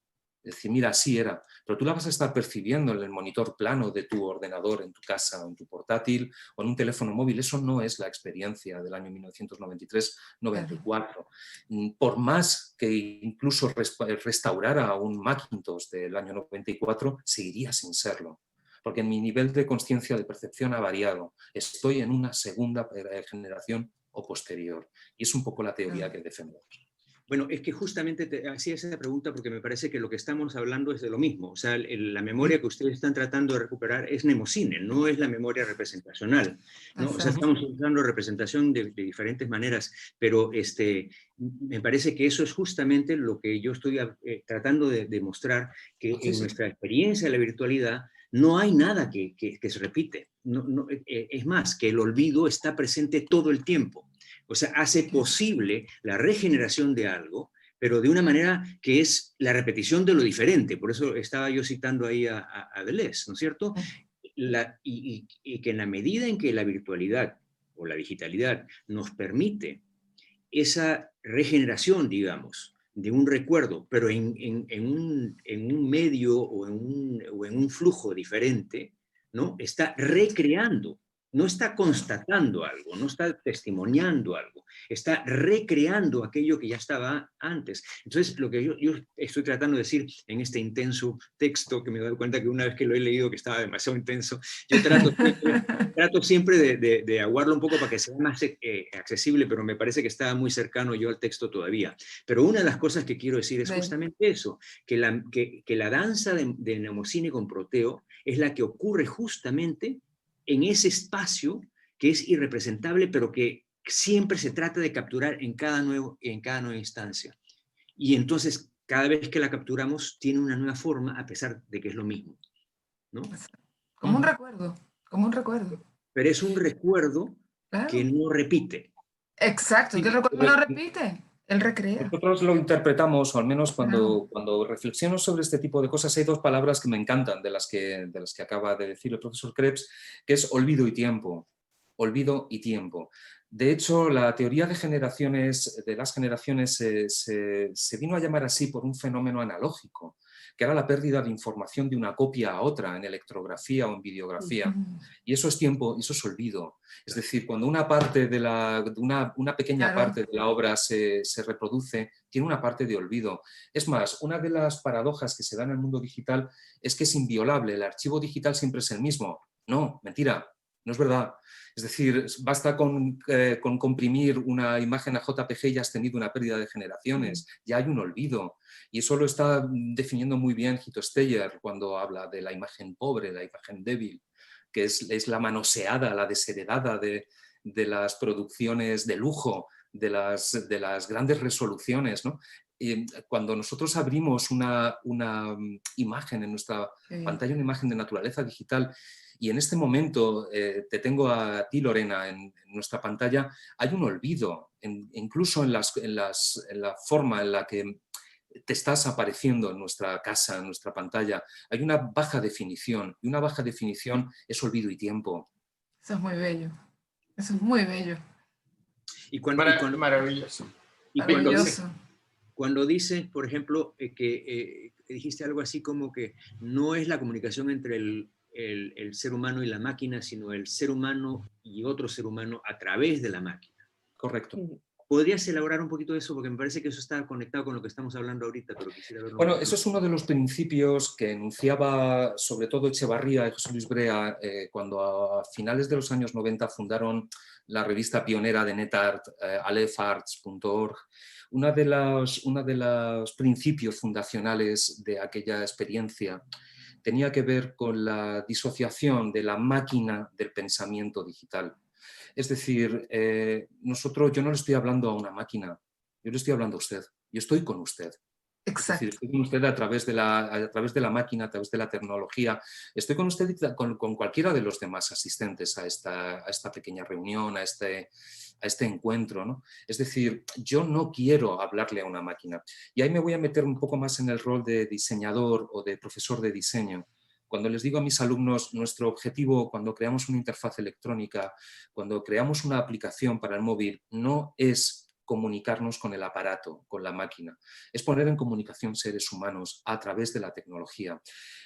Es decir, mira, así era, pero tú la vas a estar percibiendo en el monitor plano de tu ordenador, en tu casa, en tu portátil o en un teléfono móvil. Eso no es la experiencia del año 1993-94. Por más que incluso restaurara un Macintosh del año 94, seguiría sin serlo. Porque mi nivel de conciencia, de percepción ha variado. Estoy en una segunda generación o posterior. Y es un poco la teoría que defendemos. Bueno, es que justamente te hacía esa pregunta porque me parece que lo que estamos hablando es de lo mismo. O sea, la memoria que ustedes están tratando de recuperar es mnemocine, no es la memoria representacional, ¿no? O sea, estamos usando representación de diferentes maneras, pero me parece que eso es justamente lo que yo estoy tratando de demostrar, que en nuestra experiencia de la virtualidad no hay nada que se repite. Es más, que el olvido está presente todo el tiempo. O sea, hace posible la regeneración de algo, pero de una manera que es la repetición de lo diferente. Por eso estaba yo citando ahí a Deleuze, ¿no es cierto? Y que en la medida en que la virtualidad o la digitalidad nos permite esa regeneración, digamos, de un recuerdo, pero en un medio o en un flujo diferente, ¿no? Está recreando. No está constatando algo, no está testimoniando algo, está recreando aquello que ya estaba antes. Entonces, lo que yo estoy tratando de decir en este intenso texto, que me doy cuenta que una vez que lo he leído que estaba demasiado intenso, yo trato siempre de aguarlo un poco para que sea más accesible, pero me parece que estaba muy cercano yo al texto todavía. Pero una de las cosas que quiero decir es justamente eso, que la danza de mnemocine con Proteo es la que ocurre justamente en ese espacio que es irrepresentable, pero que siempre se trata de capturar en cada nueva instancia. Y entonces, cada vez que la capturamos, tiene una nueva forma, a pesar de que es lo mismo, ¿no? Como un recuerdo, como un recuerdo. Pero es un recuerdo que no repite. Exacto, que el recuerdo no repite. Él recrea. Nosotros lo interpretamos, o al menos cuando reflexiono sobre este tipo de cosas, hay dos palabras que me encantan de las que acaba de decir el profesor Krebs, que es olvido y tiempo. Olvido y tiempo. De hecho, la teoría de las generaciones se vino a llamar así por un fenómeno analógico, que era la pérdida de información de una copia a otra en electrografía o en videografía. Y eso es tiempo, eso es olvido. Es decir, cuando una pequeña parte de la obra se reproduce, tiene una parte de olvido. Es más, una de las paradojas que se da en el mundo digital es que es inviolable. El archivo digital siempre es el mismo. No, mentira. No es verdad. Es decir, basta con comprimir una imagen a JPG y has tenido una pérdida de generaciones. Ya hay un olvido. Y eso lo está definiendo muy bien Hito Steyer cuando habla de la imagen pobre, la imagen débil, que es la manoseada, la desheredada de las producciones de lujo, de las grandes resoluciones, ¿no? Y cuando nosotros abrimos una imagen en nuestra pantalla, una imagen de naturaleza digital, y en este momento te tengo a ti, Lorena, en nuestra pantalla, hay un olvido, incluso en la forma en la que te estás apareciendo en nuestra casa, en nuestra pantalla. Hay una baja definición, y una baja definición es olvido y tiempo. Eso es muy bello. Eso es muy bello. Y cuando, Maravilloso. y Maravilloso. cuando dices, por ejemplo, que dijiste algo así como que no es la comunicación entre el ser humano y la máquina, sino el ser humano y otro ser humano a través de la máquina. Correcto. ¿Podrías elaborar un poquito de eso? Porque me parece que eso está conectado con lo que estamos hablando ahorita, pero quisiera verlo. Bueno, eso es uno de los principios que enunciaba sobre todo Echevarría y José Luis Brea cuando a finales de los años 90 fundaron la revista pionera de NetArt, alepharts.org. Uno de los principios fundacionales de aquella experiencia tenía que ver con la disociación de la máquina del pensamiento digital. Es decir, yo no le estoy hablando a una máquina, yo le estoy hablando a usted, yo estoy con usted. Exacto. Es decir, estoy con usted a través de la máquina, a través de la tecnología. Estoy con usted y con cualquiera de los demás asistentes a esta pequeña reunión, a este encuentro, ¿no? Es decir, yo no quiero hablarle a una máquina. Y ahí me voy a meter un poco más en el rol de diseñador o de profesor de diseño. Cuando les digo a mis alumnos, nuestro objetivo cuando creamos una interfaz electrónica, cuando creamos una aplicación para el móvil, no es comunicarnos con el aparato, con la máquina. Es poner en comunicación seres humanos a través de la tecnología.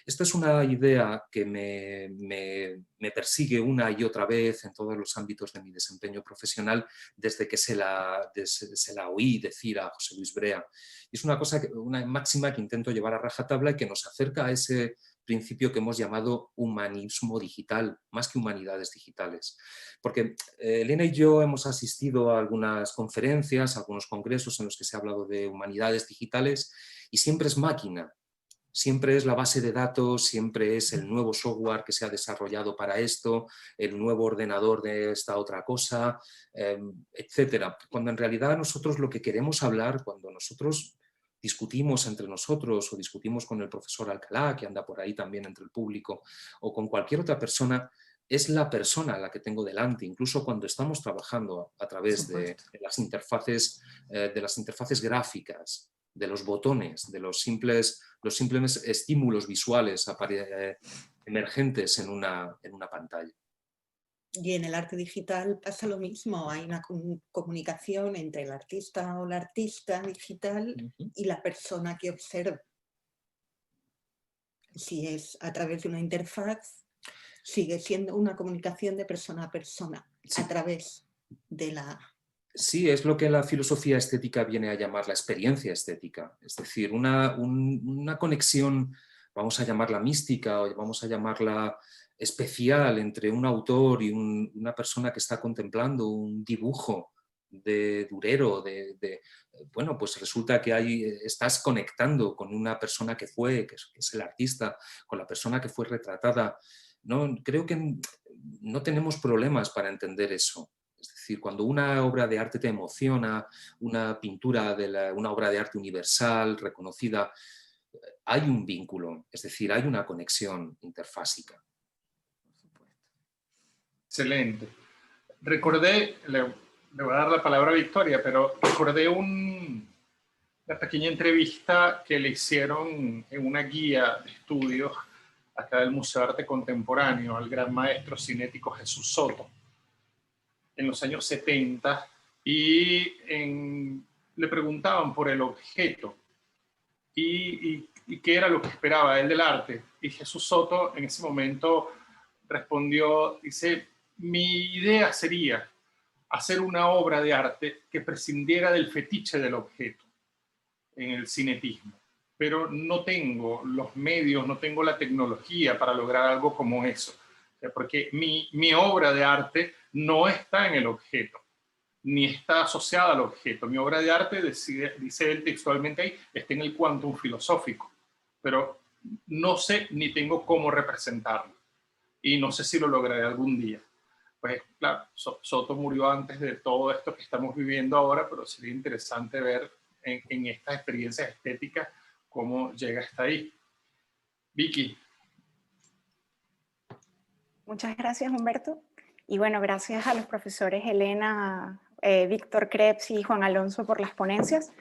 Esta es una idea que me persigue una y otra vez en todos los ámbitos de mi desempeño profesional desde que se la oí decir a José Luis Brea. Es una máxima que intento llevar a rajatabla y que nos acerca a ese principio que hemos llamado humanismo digital, más que humanidades digitales. Porque Elena y yo hemos asistido a algunas conferencias, a algunos congresos en los que se ha hablado de humanidades digitales y siempre es máquina, siempre es la base de datos, siempre es el nuevo software que se ha desarrollado para esto, el nuevo ordenador de esta otra cosa, etcétera. Cuando en realidad nosotros lo que queremos hablar, cuando nosotros discutimos entre nosotros o discutimos con el profesor Alcalá, que anda por ahí también entre el público, o con cualquier otra persona, es la persona a la que tengo delante, incluso cuando estamos trabajando a través de las interfaces gráficas, de los botones, de los simples estímulos visuales emergentes en una pantalla. Y en el arte digital pasa lo mismo, hay una comunicación entre el artista o la artista digital y la persona que observa. Si es a través de una interfaz, sigue siendo una comunicación de persona a persona, sí, a través de la... Sí, es lo que la filosofía estética viene a llamar la experiencia estética, es decir, una conexión, vamos a llamarla mística o vamos a llamarla especial entre un autor y una persona que está contemplando un dibujo de Durero, bueno, pues resulta que estás conectando con una persona que es el artista, con la persona que fue retratada. No, creo que no tenemos problemas para entender eso. Es decir, cuando una obra de arte te emociona, una pintura una obra de arte universal, reconocida, hay un vínculo, es decir, hay una conexión interfásica. Excelente. Recordé, le voy a dar la palabra a Victoria, pero recordé una pequeña entrevista que le hicieron en una guía de estudios acá del Museo de Arte Contemporáneo al gran maestro cinético Jesús Soto en los años 70 y le preguntaban por el objeto y qué era lo que esperaba él del arte. Y Jesús Soto en ese momento respondió, dice, mi idea sería hacer una obra de arte que prescindiera del fetiche del objeto en el cinetismo, pero no tengo los medios, no tengo la tecnología para lograr algo como eso. Porque mi obra de arte no está en el objeto, ni está asociada al objeto. Mi obra de arte, dice él textualmente ahí, está en el quantum filosófico, pero no sé ni tengo cómo representarlo. Y no sé si lo lograré algún día. Pues claro, Soto murió antes de todo esto que estamos viviendo ahora, pero sería interesante ver en estas experiencias estéticas cómo llega hasta ahí. Vicky. Muchas gracias, Humberto. Y bueno, gracias a los profesores Elena, Víctor Krebs y Juan Alonso por las ponencias.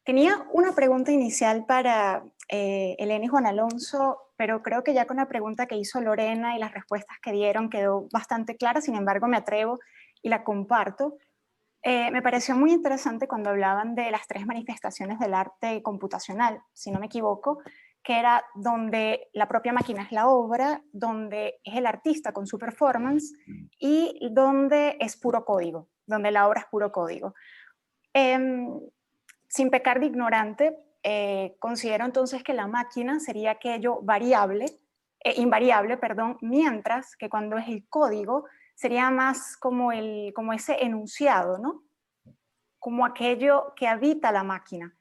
Tenía una pregunta inicial para Elena y Juan Alonso, pero creo que ya con la pregunta que hizo Lorena y las respuestas que dieron quedó bastante clara. Sin embargo, me atrevo y la comparto. Me pareció muy interesante cuando hablaban de las 3 manifestaciones del arte computacional, si no me equivoco, que era donde la propia máquina es la obra, donde es el artista con su performance y donde es puro código, donde la obra es puro código. Sin pecar de ignorante, considero entonces que la máquina sería aquello invariable, perdón, mientras que cuando es el código sería más como ese enunciado, ¿no? Como aquello que habita la máquina.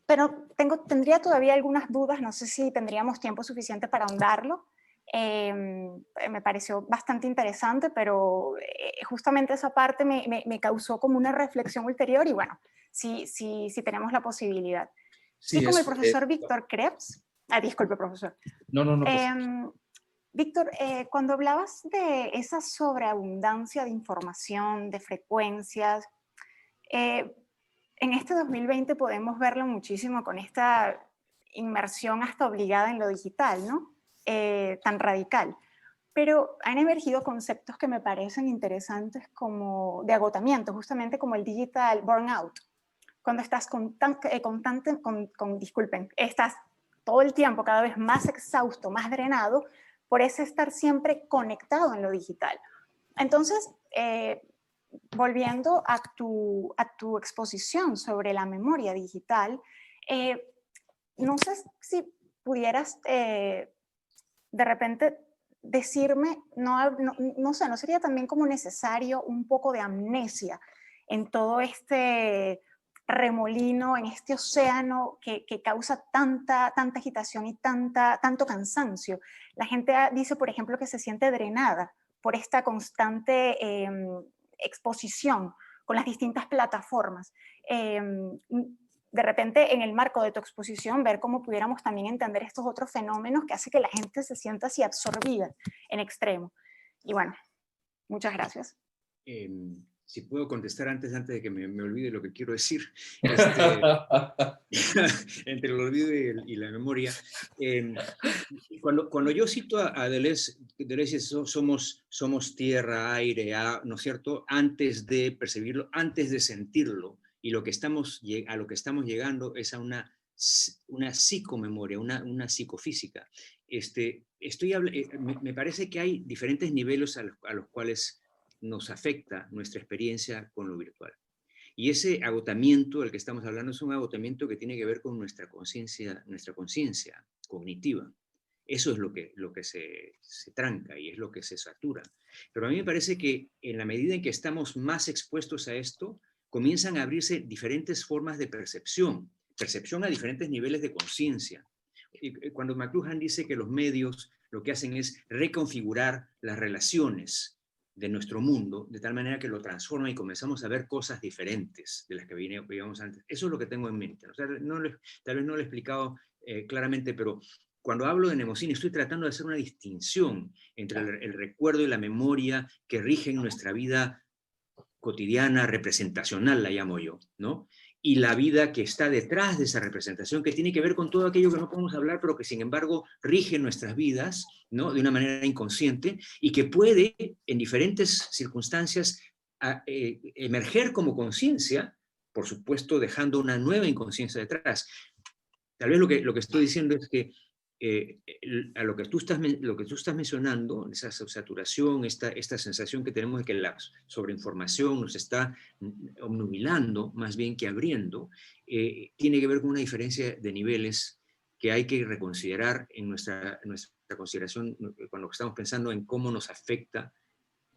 Pero tendría todavía algunas dudas, no sé si tendríamos tiempo suficiente para ahondarlo. Me pareció bastante interesante, pero justamente esa parte me causó como una reflexión ulterior y bueno, si tenemos la posibilidad. Sí, y con el profesor Víctor Krebs, disculpe profesor. No. Víctor, cuando hablabas de esa sobreabundancia de información, de frecuencias, en este 2020 podemos verlo muchísimo con esta inmersión hasta obligada en lo digital, ¿no? Tan radical. Pero han emergido conceptos que me parecen interesantes como de agotamiento, justamente como el digital burnout. Cuando estás estás todo el tiempo cada vez más exhausto, más drenado, por ese estar siempre conectado en lo digital. Entonces, volviendo a tu exposición sobre la memoria digital, no sé si pudieras de repente decirme, no sé, ¿no sería también como necesario un poco de amnesia en todo este remolino, en este océano que causa tanta agitación y tanto cansancio? La gente dice, por ejemplo, que se siente drenada por esta constante exposición con las distintas plataformas. De repente, en el marco de tu exposición, ver cómo pudiéramos también entender estos otros fenómenos que hace que la gente se sienta así absorbida en extremo. Y bueno, muchas gracias. Si puedo contestar antes de que me olvide lo que quiero decir. Entre el olvido y la memoria. Cuando yo cito a Deleuze, somos tierra, aire, ¿no es cierto? Antes de percibirlo, antes de sentirlo. Y a lo que estamos llegando es a una psicomemoria, una psicofísica. Me parece que hay diferentes niveles a los cuales nos afecta nuestra experiencia con lo virtual. Y ese agotamiento del que estamos hablando es un agotamiento que tiene que ver con nuestra conciencia cognitiva. Eso es lo que se tranca y es lo que se satura. Pero a mí me parece que en la medida en que estamos más expuestos a esto, comienzan a abrirse diferentes formas de percepción a diferentes niveles de conciencia. Cuando McLuhan dice que los medios lo que hacen es reconfigurar las relaciones de nuestro mundo, de tal manera que lo transforma y comenzamos a ver cosas diferentes de las que veíamos antes. Eso es lo que tengo en mente. O sea, tal vez no lo he explicado claramente, pero cuando hablo de mnemocine estoy tratando de hacer una distinción entre el recuerdo y la memoria que rigen nuestra vida cotidiana, representacional, la llamo yo, ¿no? Y la vida que está detrás de esa representación, que tiene que ver con todo aquello que no podemos hablar, pero que sin embargo rige nuestras vidas, ¿no? De una manera inconsciente, y que puede, en diferentes circunstancias, emerger como conciencia, por supuesto dejando una nueva inconsciencia detrás. Tal vez lo que estoy diciendo es que a lo que tú estás mencionando, esa saturación, esta sensación que tenemos de que la sobreinformación nos está obnubilando más bien que abriendo, tiene que ver con una diferencia de niveles que hay que reconsiderar en nuestra consideración cuando estamos pensando en cómo nos afecta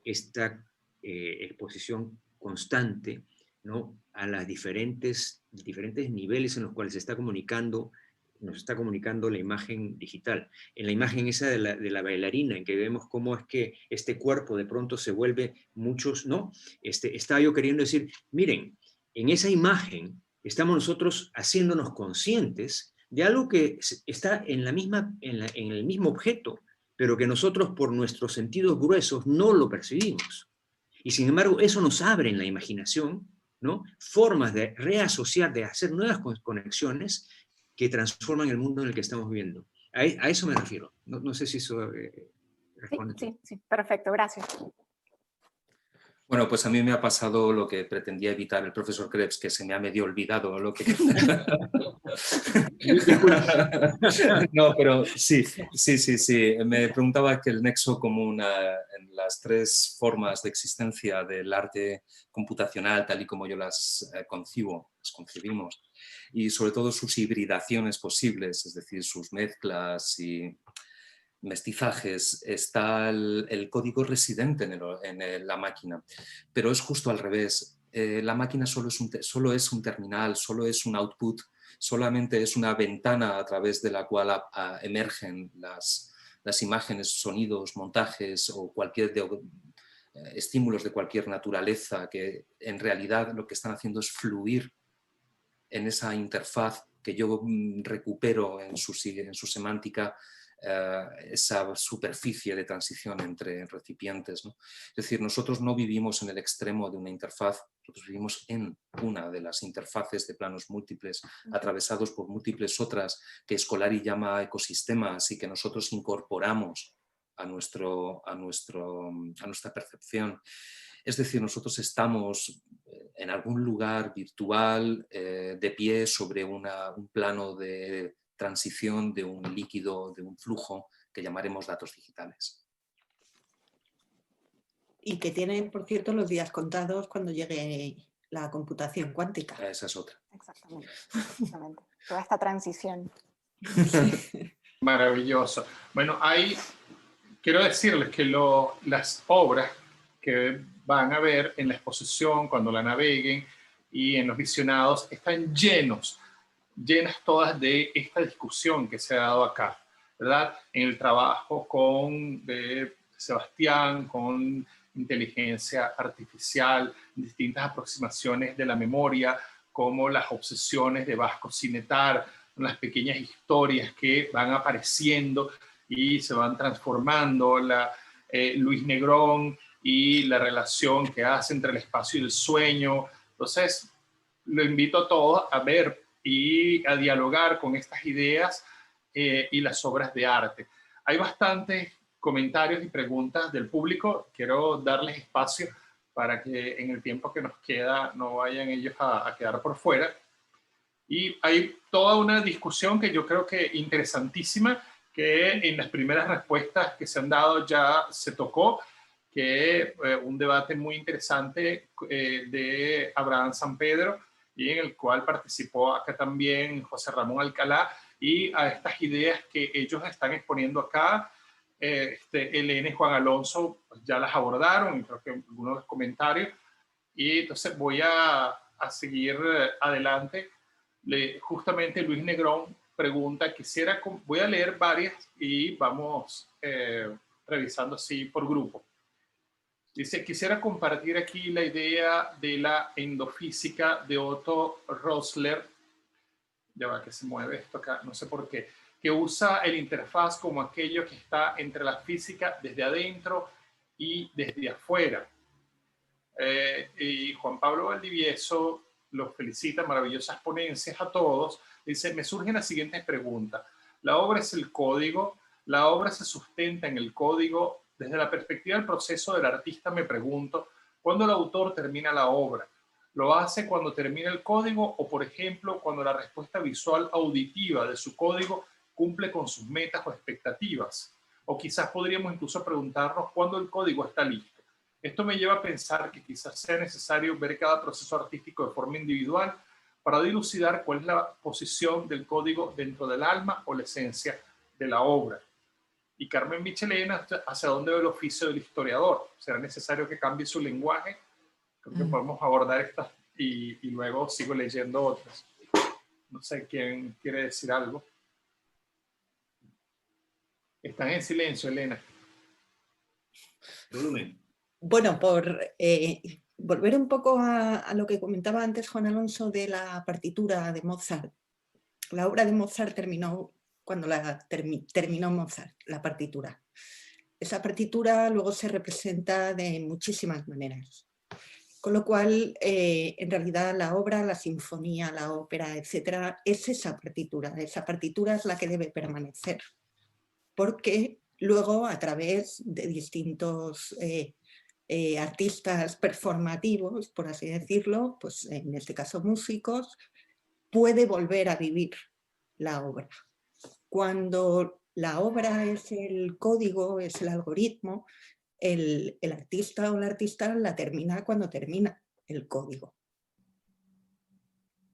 esta exposición constante, ¿no?, a los diferentes niveles en los cuales nos está comunicando la imagen digital. En la imagen esa de la bailarina, en que vemos cómo es que este cuerpo de pronto se vuelve muchos, ¿no? Estaba yo queriendo decir, miren, en esa imagen estamos nosotros haciéndonos conscientes de algo que está en el mismo objeto, pero que nosotros por nuestros sentidos gruesos no lo percibimos. Y sin embargo, eso nos abre en la imaginación, ¿no?, formas de reasociar, de hacer nuevas conexiones que transforman el mundo en el que estamos viviendo. A eso me refiero. No sé si eso responde. Sí, perfecto, gracias. Bueno, pues a mí me ha pasado lo que pretendía evitar el profesor Krebs, que se me ha medio olvidado lo que... No, pero sí. Me preguntaba que el nexo común en las tres formas de existencia del arte computacional, tal y como yo las concebimos, y sobre todo sus hibridaciones posibles, es decir, sus mezclas y mestizajes, está el código residente en la máquina, pero es justo al revés. La máquina solo es un terminal, solo es un output, solamente es una ventana a través de la cual emergen las imágenes, sonidos, montajes o estímulos de cualquier naturaleza, que en realidad lo que están haciendo es fluir en esa interfaz que yo recupero en su semántica, esa superficie de transición entre recipientes, ¿no? Es decir, nosotros no vivimos en el extremo de una interfaz, nosotros vivimos en una de las interfaces de planos múltiples, atravesados por múltiples otras, que Scolari llama ecosistemas y que nosotros incorporamos a nuestra percepción. Es decir, nosotros estamos en algún lugar virtual, de pie sobre un plano de transición de un líquido, de un flujo que llamaremos datos digitales. Y que tienen, por cierto, los días contados cuando llegue la computación cuántica. Esa es otra. Exactamente. Toda esta transición. Maravilloso. Bueno, quiero decirles que las obras que van a ver en la exposición, cuando la naveguen, y en los visionados, están llenas todas de esta discusión que se ha dado acá, ¿verdad? En el trabajo de Sebastián, con inteligencia artificial, distintas aproximaciones de la memoria, como las obsesiones de Vasco Sinetar, las pequeñas historias que van apareciendo y se van transformando, Luis Negrón y la relación que hace entre el espacio y el sueño. Entonces, lo invito a todos a ver y a dialogar con estas ideas y las obras de arte. Hay bastantes comentarios y preguntas del público. Quiero darles espacio para que en el tiempo que nos queda no vayan ellos a quedar por fuera. Y hay toda una discusión que yo creo que interesantísima, que en las primeras respuestas que se han dado ya se tocó, que un debate muy interesante de Abraham San Pedro, y en el cual participó acá también José Ramón Alcalá, y a estas ideas que ellos están exponiendo acá, Elena y Juan Alonso pues, ya las abordaron, y creo que algunos de los comentarios, y entonces voy a seguir adelante. Justamente Luis Negrón pregunta, voy a leer varias y vamos revisando así por grupo. Dice, quisiera compartir aquí la idea de la endofísica de Otto Rosler, ya va que se mueve esto acá, no sé por qué, que usa el interfaz como aquello que está entre la física desde adentro y desde afuera. Y Juan Pablo Valdivieso los felicita, maravillosas ponencias a todos. Dice, me surgen las siguientes preguntas. La obra es el código, la obra se sustenta en el código. Desde la perspectiva del proceso del artista me pregunto, ¿cuándo el autor termina la obra? ¿Lo hace cuando termina el código o, por ejemplo, cuando la respuesta visual auditiva de su código cumple con sus metas o expectativas? O quizás podríamos incluso preguntarnos cuándo el código está listo. Esto me lleva a pensar que quizás sea necesario ver cada proceso artístico de forma individual para dilucidar cuál es la posición del código dentro del alma o la esencia de la obra. Y Carmen Michelena, ¿hacia dónde va el oficio del historiador? ¿Será necesario que cambie su lenguaje? Creo que podemos abordar estas y luego sigo leyendo otras. No sé quién quiere decir algo. Están en silencio, Elena. Volumen. Bueno, por volver un poco a lo que comentaba antes Juan Alonso de la partitura de Mozart. La obra de Mozart terminó cuando terminó Mozart, la partitura. Esa partitura luego se representa de muchísimas maneras. Con lo cual, en realidad, la obra, la sinfonía, la ópera, etcétera, es esa partitura. Esa partitura es la que debe permanecer. Porque luego, a través de distintos artistas performativos, por así decirlo, pues en este caso músicos, puede volver a vivir la obra. Cuando la obra es el código, es el algoritmo, el artista o la artista la termina cuando termina el código.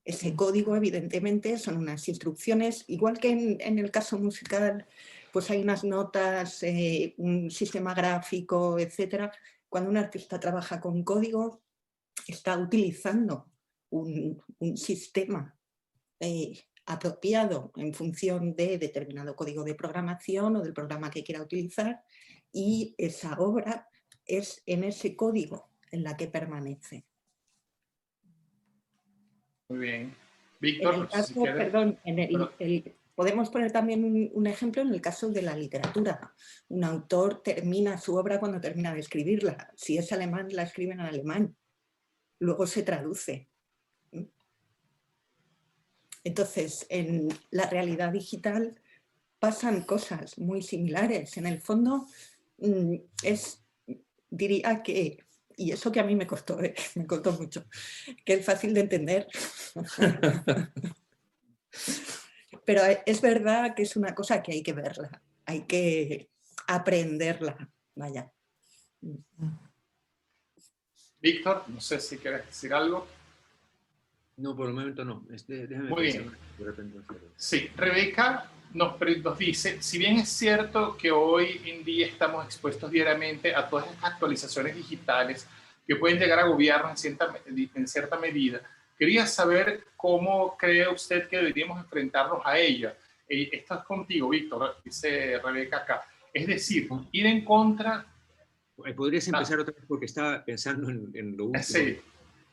Ese código, evidentemente, son unas instrucciones, igual que en el caso musical, pues hay unas notas, un sistema gráfico, etc. Cuando un artista trabaja con código, está utilizando un sistema apropiado en función de determinado código de programación o del programa que quiera utilizar, y esa obra es en ese código en la que permanece. Muy bien. Víctor, en el caso, si perdón, podemos poner también un ejemplo en el caso de la literatura. Un autor termina su obra cuando termina de escribirla. Si es alemán, la escribe en alemán. Luego se traduce. Entonces, en la realidad digital pasan cosas muy similares. En el fondo, diría que, y eso que a mí me costó mucho, que es fácil de entender. Pero es verdad que es una cosa que hay que verla, hay que aprenderla, vaya. Víctor, no sé si quieres decir algo. No, por el momento no. Déjame Muy bien. Sí, Rebeca nos dice, si bien es cierto que hoy en día estamos expuestos diariamente a todas estas actualizaciones digitales que pueden llegar a gobiernos en cierta medida, quería saber cómo cree usted que deberíamos enfrentarnos a ellas. Esto es contigo, Víctor, dice Rebeca acá. Es decir, ir en contra... Podrías empezar otra vez porque estaba pensando en lo último. Sí.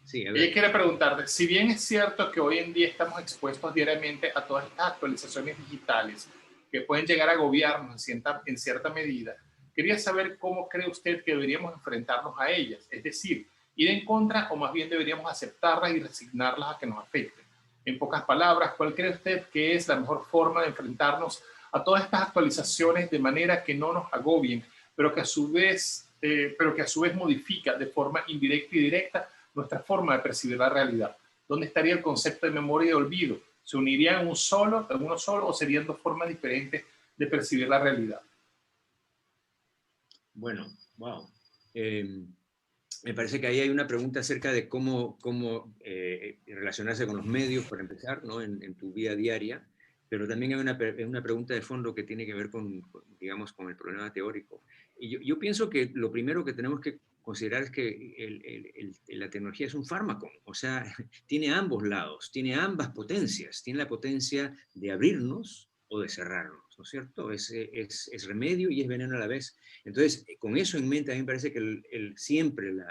Sí, ella quiere preguntarte, si bien es cierto que hoy en día estamos expuestos diariamente a todas estas actualizaciones digitales que pueden llegar a gobiernos en cierta medida, quería saber cómo cree usted que deberíamos enfrentarnos a ellas, es decir, ir en contra o más bien deberíamos aceptarlas y resignarlas a que nos afecten. En pocas palabras, ¿cuál cree usted que es la mejor forma de enfrentarnos a todas estas actualizaciones de manera que no nos agobien, pero que a su vez modifica de forma indirecta y directa nuestra forma de percibir la realidad? ¿Dónde estaría el concepto de memoria y de olvido? ¿Se unirían en uno solo o serían dos formas diferentes de percibir la realidad? Bueno, wow. Me parece que ahí hay una pregunta acerca de cómo relacionarse con los medios, para empezar, ¿no? en tu vida diaria, pero también hay una pregunta de fondo que tiene que ver con el problema teórico. Y yo pienso que lo primero que tenemos que considerar es que la tecnología es un fármaco, o sea, tiene ambos lados, tiene ambas potencias, tiene la potencia de abrirnos o de cerrarnos, ¿no es cierto? Es remedio y es veneno a la vez. Entonces, con eso en mente, a mí me parece que siempre la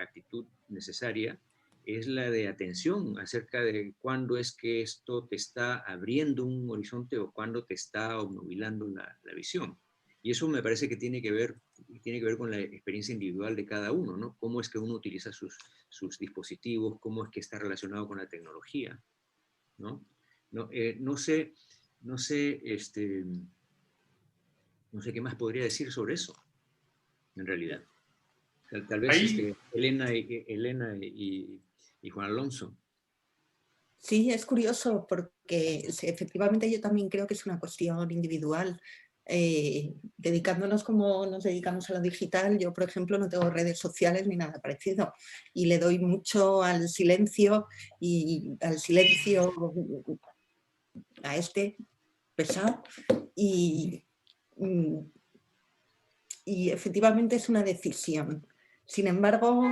actitud necesaria es la de atención acerca de cuándo es que esto te está abriendo un horizonte o cuándo te está obnubilando la visión. Y eso me parece que tiene que ver con la experiencia individual de cada uno, ¿no? Cómo es que uno utiliza sus dispositivos, cómo es que está relacionado con la tecnología, ¿no? No sé qué más podría decir sobre eso, en realidad. Tal vez Elena y Juan Alonso. Sí, es curioso porque efectivamente yo también creo que es una cuestión individual. Dedicándonos como nos dedicamos a lo digital, yo por ejemplo no tengo redes sociales ni nada parecido y le doy mucho al silencio a pesado y efectivamente es una decisión. Sin embargo,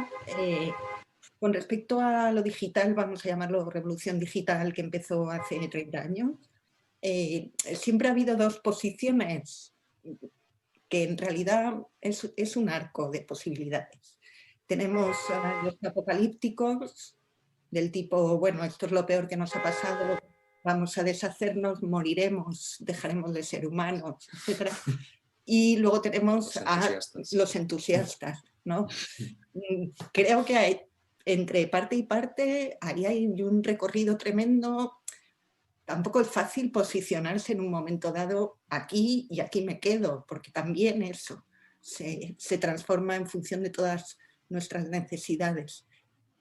con respecto a lo digital, vamos a llamarlo revolución digital, que empezó hace 30 años, siempre ha habido dos posiciones que en realidad es un arco de posibilidades. Tenemos los apocalípticos del tipo, bueno, esto es lo peor que nos ha pasado, vamos a deshacernos, moriremos, dejaremos de ser humanos, etc. Y luego tenemos a los entusiastas, ¿no? Creo que hay, entre parte y parte, ahí hay un recorrido tremendo. Tampoco es fácil posicionarse en un momento dado aquí y aquí me quedo, porque también eso se transforma en función de todas nuestras necesidades.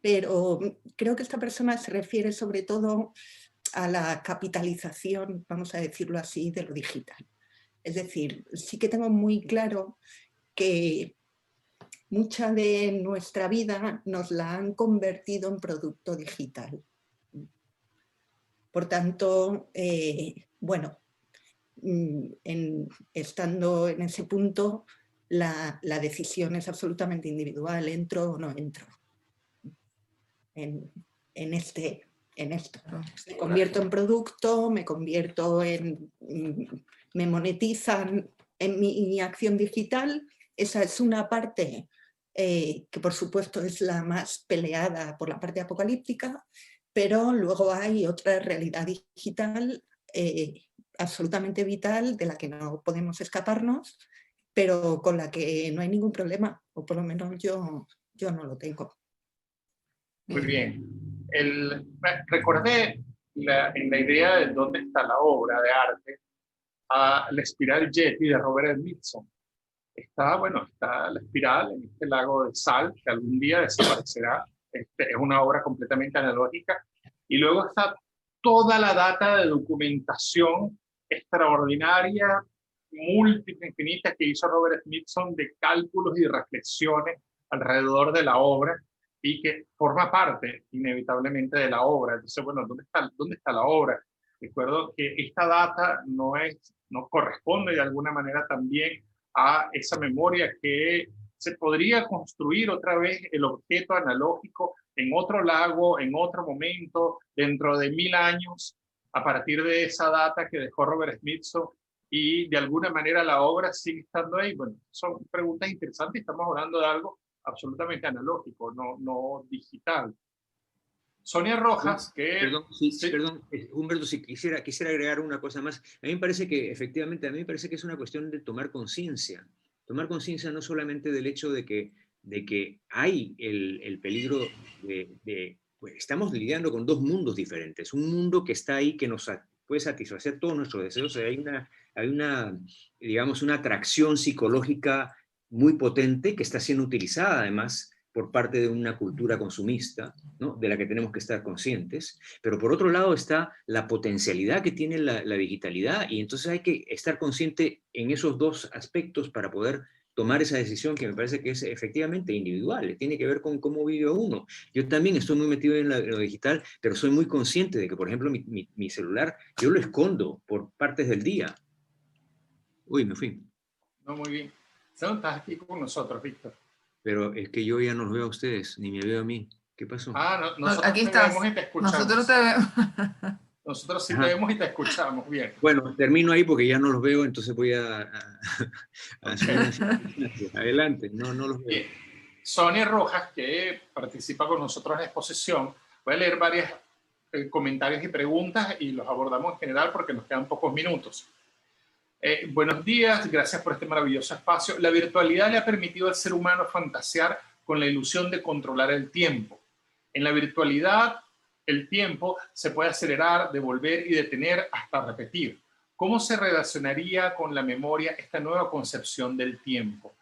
Pero creo que esta persona se refiere sobre todo a la capitalización, vamos a decirlo así, de lo digital. Es decir, sí que tengo muy claro que mucha de nuestra vida nos la han convertido en producto digital. Por tanto, bueno, estando en ese punto, la decisión es absolutamente individual, entro o no entro en esto. Me convierto en producto, me convierto en... me monetizan en mi acción digital. Esa es una parte que por supuesto es la más peleada por la parte apocalíptica, pero luego hay otra realidad digital absolutamente vital de la que no podemos escaparnos, pero con la que no hay ningún problema, o por lo menos yo no lo tengo. Muy bien. Recordé en la idea de dónde está la obra de arte a la espiral Yeti de Robert Smithson. Está la espiral en este lago de sal que algún día desaparecerá. Es una obra completamente analógica. Y luego está toda la data de documentación extraordinaria, múltiple, infinita, que hizo Robert Smithson de cálculos y reflexiones alrededor de la obra y que forma parte inevitablemente de la obra. Entonces, bueno, ¿dónde está la obra? Recuerdo que esta data no corresponde de alguna manera también a esa memoria que se podría construir otra vez el objeto analógico en otro lago, en otro momento, dentro de 1000 años, a partir de esa data que dejó Robert Smithson, y de alguna manera la obra sigue estando ahí. Bueno, son preguntas interesantes, estamos hablando de algo absolutamente analógico, no digital. Sonia Rojas, que... Perdón, Humberto, si quisiera agregar una cosa más. A mí me parece que, efectivamente, es una cuestión de tomar conciencia. Tomar conciencia no solamente del hecho de que hay el peligro pues, estamos lidiando con dos mundos diferentes. Un mundo que está ahí, que nos puede satisfacer todos nuestros deseos. Hay digamos, una atracción psicológica muy potente que está siendo utilizada, además, por parte de una cultura consumista, ¿no? De la que tenemos que estar conscientes, pero por otro lado está la potencialidad que tiene la digitalidad, y entonces hay que estar consciente en esos dos aspectos para poder tomar esa decisión que me parece que es efectivamente individual, tiene que ver con cómo vive uno. Yo también estoy muy metido en lo digital, pero soy muy consciente de que, por ejemplo, mi celular, yo lo escondo por partes del día. Uy, me fui. No, muy bien. Estás aquí con nosotros, Víctor. Pero es que yo ya no los veo a ustedes, ni me veo a mí. ¿Qué pasó? Nosotros aquí te vemos y te escuchamos. Nosotros te vemos. Nosotros sí te vemos y te escuchamos, bien. Bueno, termino ahí porque ya no los veo, entonces voy a adelante, no los veo. Bien. Sonia Rojas, que participa con nosotros en la exposición, voy a leer varios comentarios y preguntas y los abordamos en general porque nos quedan pocos minutos. Buenos días, gracias por este maravilloso espacio. La virtualidad le ha permitido al ser humano fantasear con la ilusión de controlar el tiempo. En la virtualidad, el tiempo se puede acelerar, devolver y detener hasta repetir. ¿Cómo se relacionaría con la memoria esta nueva concepción del tiempo?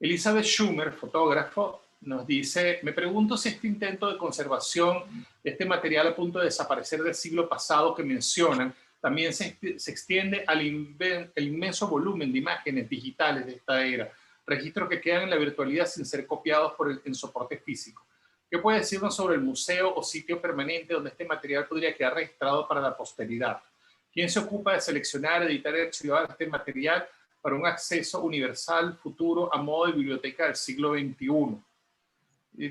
Elizabeth Schumer, fotógrafo, nos dice, me pregunto si este intento de conservación de este material a punto de desaparecer del siglo pasado que mencionan también se extiende al inmenso volumen de imágenes digitales de esta era, registros que quedan en la virtualidad sin ser copiados en soporte físico. ¿Qué puede decirnos sobre el museo o sitio permanente donde este material podría quedar registrado para la posteridad? ¿Quién se ocupa de seleccionar, editar y archivar este material para un acceso universal futuro a modo de biblioteca del siglo XXI?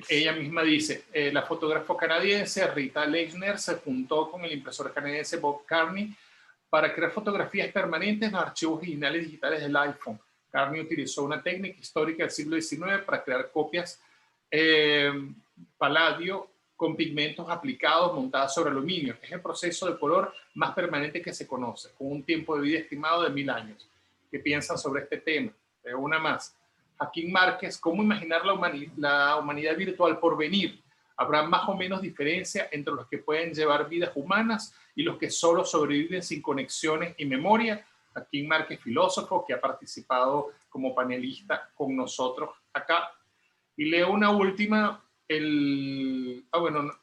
Ella misma dice, la fotógrafa canadiense Rita Lechner se juntó con el impresor canadiense Bob Carney para crear fotografías permanentes en los archivos originales digitales del iPhone. Carney utilizó una técnica histórica del siglo XIX para crear copias Palladio con pigmentos aplicados montadas sobre aluminio. Es el proceso de color más permanente que se conoce, con un tiempo de vida estimado de 1000 años. ¿Qué piensan sobre este tema? Una más. Joaquín Márquez, ¿cómo imaginar la humanidad virtual por venir? ¿Habrá más o menos diferencia entre los que pueden llevar vidas humanas y los que solo sobreviven sin conexiones y memoria? Joaquín Márquez, filósofo, que ha participado como panelista con nosotros acá. Y leo una última,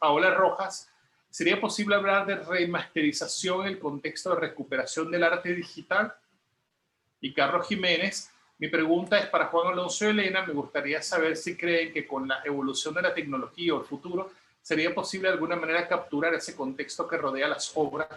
Paola Rojas, ¿sería posible hablar de remasterización en el contexto de recuperación del arte digital? Y Carlos Jiménez, mi pregunta es para Juan Alonso y Elena, me gustaría saber si creen que con la evolución de la tecnología o el futuro, sería posible de alguna manera capturar ese contexto que rodea las obras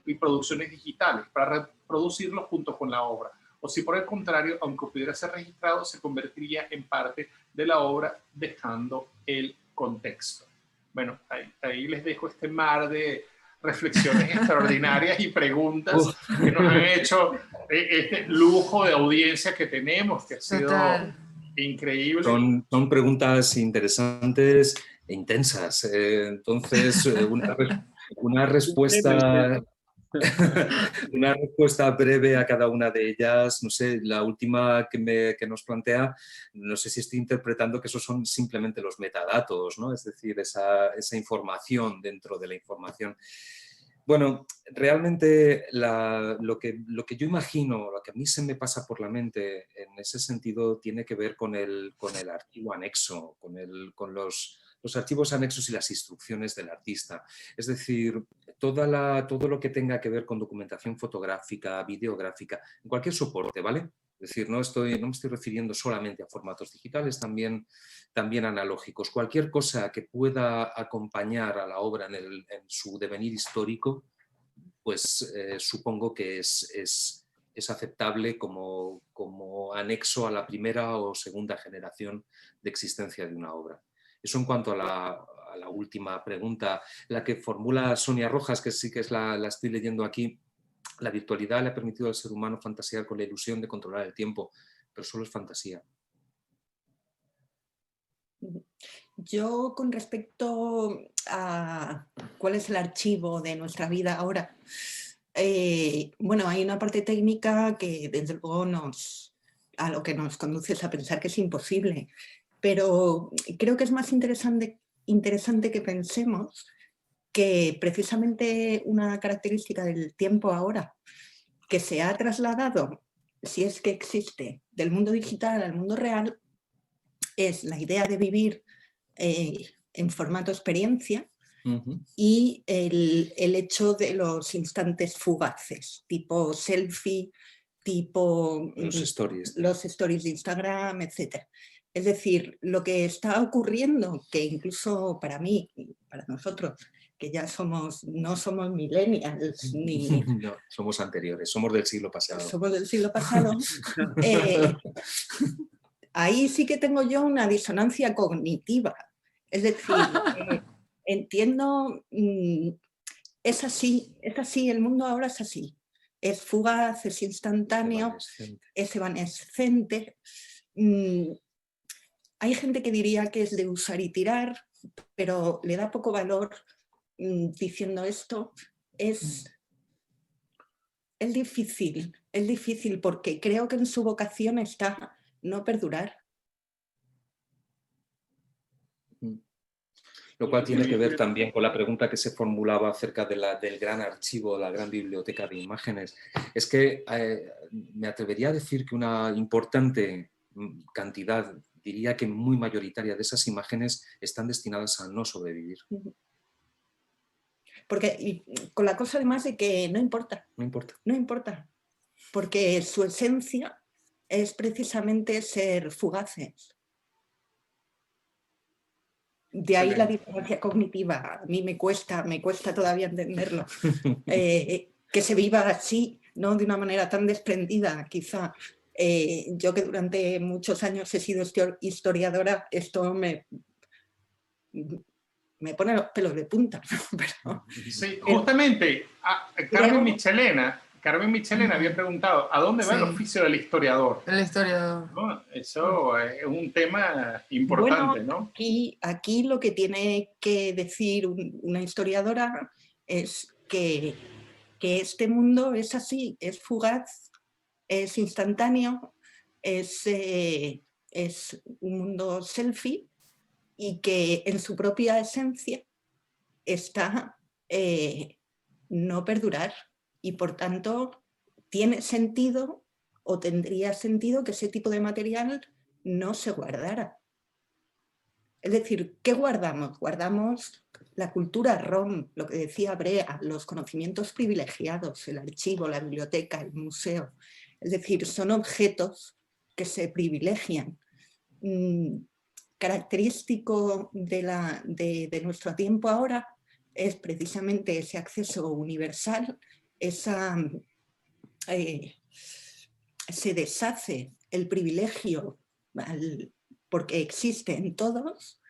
y producciones digitales para reproducirlo junto con la obra. O si por el contrario, aunque pudiera ser registrado, se convertiría en parte de la obra dejando el contexto. Bueno, ahí les dejo este mar de reflexiones extraordinarias y preguntas que nos han hecho este lujo de audiencia que tenemos, que ha sido increíble. Son preguntas interesantes e intensas. Entonces, una respuesta... Una respuesta breve a cada una de ellas. No sé, la última que nos plantea, no sé si estoy interpretando que esos son simplemente los metadatos, ¿no? Es decir, esa información dentro de la información. Bueno, realmente lo que yo imagino, lo que a mí se me pasa por la mente en ese sentido tiene que ver con el archivo anexo, con los archivos anexos y las instrucciones del artista. Es decir, todo lo que tenga que ver con documentación fotográfica, videográfica, en cualquier soporte, ¿vale? Es decir, no me estoy refiriendo solamente a formatos digitales, también analógicos. Cualquier cosa que pueda acompañar a la obra en su devenir histórico, pues supongo que es aceptable como anexo a la primera o segunda generación de existencia de una obra. Eso en cuanto a la última pregunta, la que formula Sonia Rojas, que sí que la estoy leyendo aquí. La virtualidad le ha permitido al ser humano fantasear con la ilusión de controlar el tiempo, pero solo es fantasía. Yo, con respecto a cuál es el archivo de nuestra vida ahora, bueno, hay una parte técnica que desde luego a lo que nos conduce es a pensar que es imposible, pero creo que es más interesante que pensemos que precisamente una característica del tiempo ahora que se ha trasladado, si es que existe, del mundo digital al mundo real, es la idea de vivir en formato experiencia y el hecho de los instantes fugaces, tipo selfie, tipo los stories de Instagram, etc. Es decir, lo que está ocurriendo, que incluso para mí, para nosotros, que ya no somos millennials, ni... No, somos anteriores, somos del siglo pasado. Somos del siglo pasado. Ahí sí que tengo yo una disonancia cognitiva. Es decir, entiendo, es así, el mundo ahora es así. Es fugaz, es instantáneo, es evanescente. Hay gente que diría que es de usar y tirar, pero le da poco valor diciendo esto. Es difícil porque creo que en su vocación está no perdurar. Lo cual tiene que ver también con la pregunta que se formulaba acerca del gran archivo, la gran biblioteca de imágenes. Es que me atrevería a decir que una importante cantidad, diría que muy mayoritaria de esas imágenes están destinadas a no sobrevivir. Porque con la cosa además de que no importa. No importa. Porque su esencia es precisamente ser fugaces. De ahí la diferencia cognitiva. A mí me cuesta todavía entenderlo. que se viva así, ¿no? De una manera tan desprendida, quizá. Yo que durante muchos años he sido historiadora, esto me pone los pelos de punta. Pero, sí, justamente, Carmen Michelena había preguntado, ¿a dónde va el oficio del historiador? El historiador. ¿No? Eso es un tema importante, bueno, ¿no? Aquí lo que tiene que decir una historiadora es que este mundo es así, es fugaz, es instantáneo, es un mundo selfie y que en su propia esencia está no perdurar y por tanto tiene sentido o tendría sentido que ese tipo de material no se guardara. Es decir, ¿qué guardamos? Guardamos la cultura ROM, lo que decía Brea, los conocimientos privilegiados, el archivo, la biblioteca, el museo. Es decir, son objetos que se privilegian. Característico de nuestro tiempo ahora es precisamente ese acceso universal, se deshace el privilegio porque existe en todos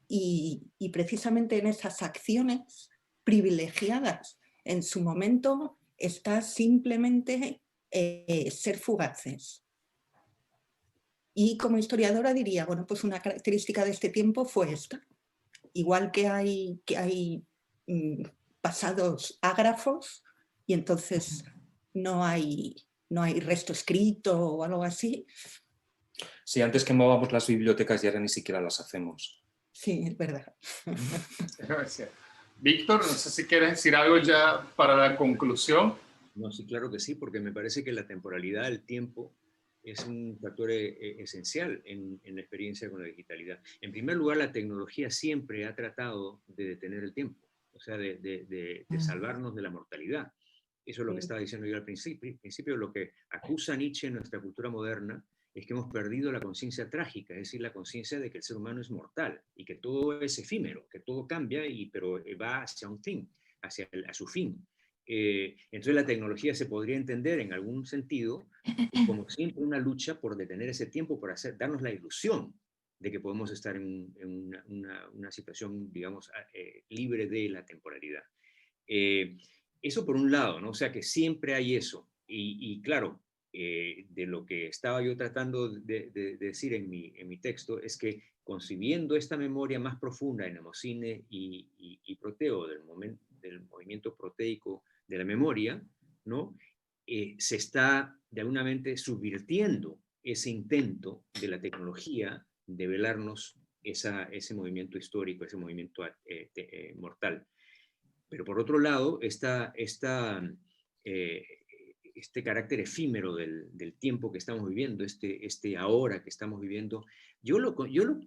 y precisamente en esas acciones privilegiadas en su momento está simplemente ser fugaces. Y como historiadora diría, bueno, pues una característica de este tiempo fue esta. Igual que hay pasados ágrafos y entonces no hay resto escrito o algo así. Sí, antes quemábamos las bibliotecas y ahora ni siquiera las hacemos. Sí, es verdad. Víctor, no sé si quieres decir algo ya para la conclusión. No, sí, claro que sí, porque me parece que la temporalidad del tiempo es un factor esencial en la experiencia con la digitalidad. En primer lugar, la tecnología siempre ha tratado de detener el tiempo, o sea, de salvarnos de la mortalidad. Eso es lo que estaba diciendo yo al principio. En principio, lo que acusa Nietzsche en nuestra cultura moderna es que hemos perdido la conciencia trágica, es decir, la conciencia de que el ser humano es mortal y que todo es efímero, que todo cambia, pero va hacia un fin, a su fin. Entonces la tecnología se podría entender en algún sentido como siempre una lucha por detener ese tiempo, por darnos la ilusión de que podemos estar en una situación, digamos, libre de la temporalidad. Eso por un lado, ¿no? O sea que siempre hay eso. Y claro, de lo que estaba yo tratando de decir en mi texto es que concibiendo esta memoria más profunda en Nemocine y Proteo, del movimiento proteico de la memoria, ¿no? Se está de alguna manera subvirtiendo ese intento de la tecnología de velarnos ese movimiento histórico, ese movimiento mortal. Pero por otro lado, este carácter efímero del tiempo que estamos viviendo, este ahora que estamos viviendo, yo lo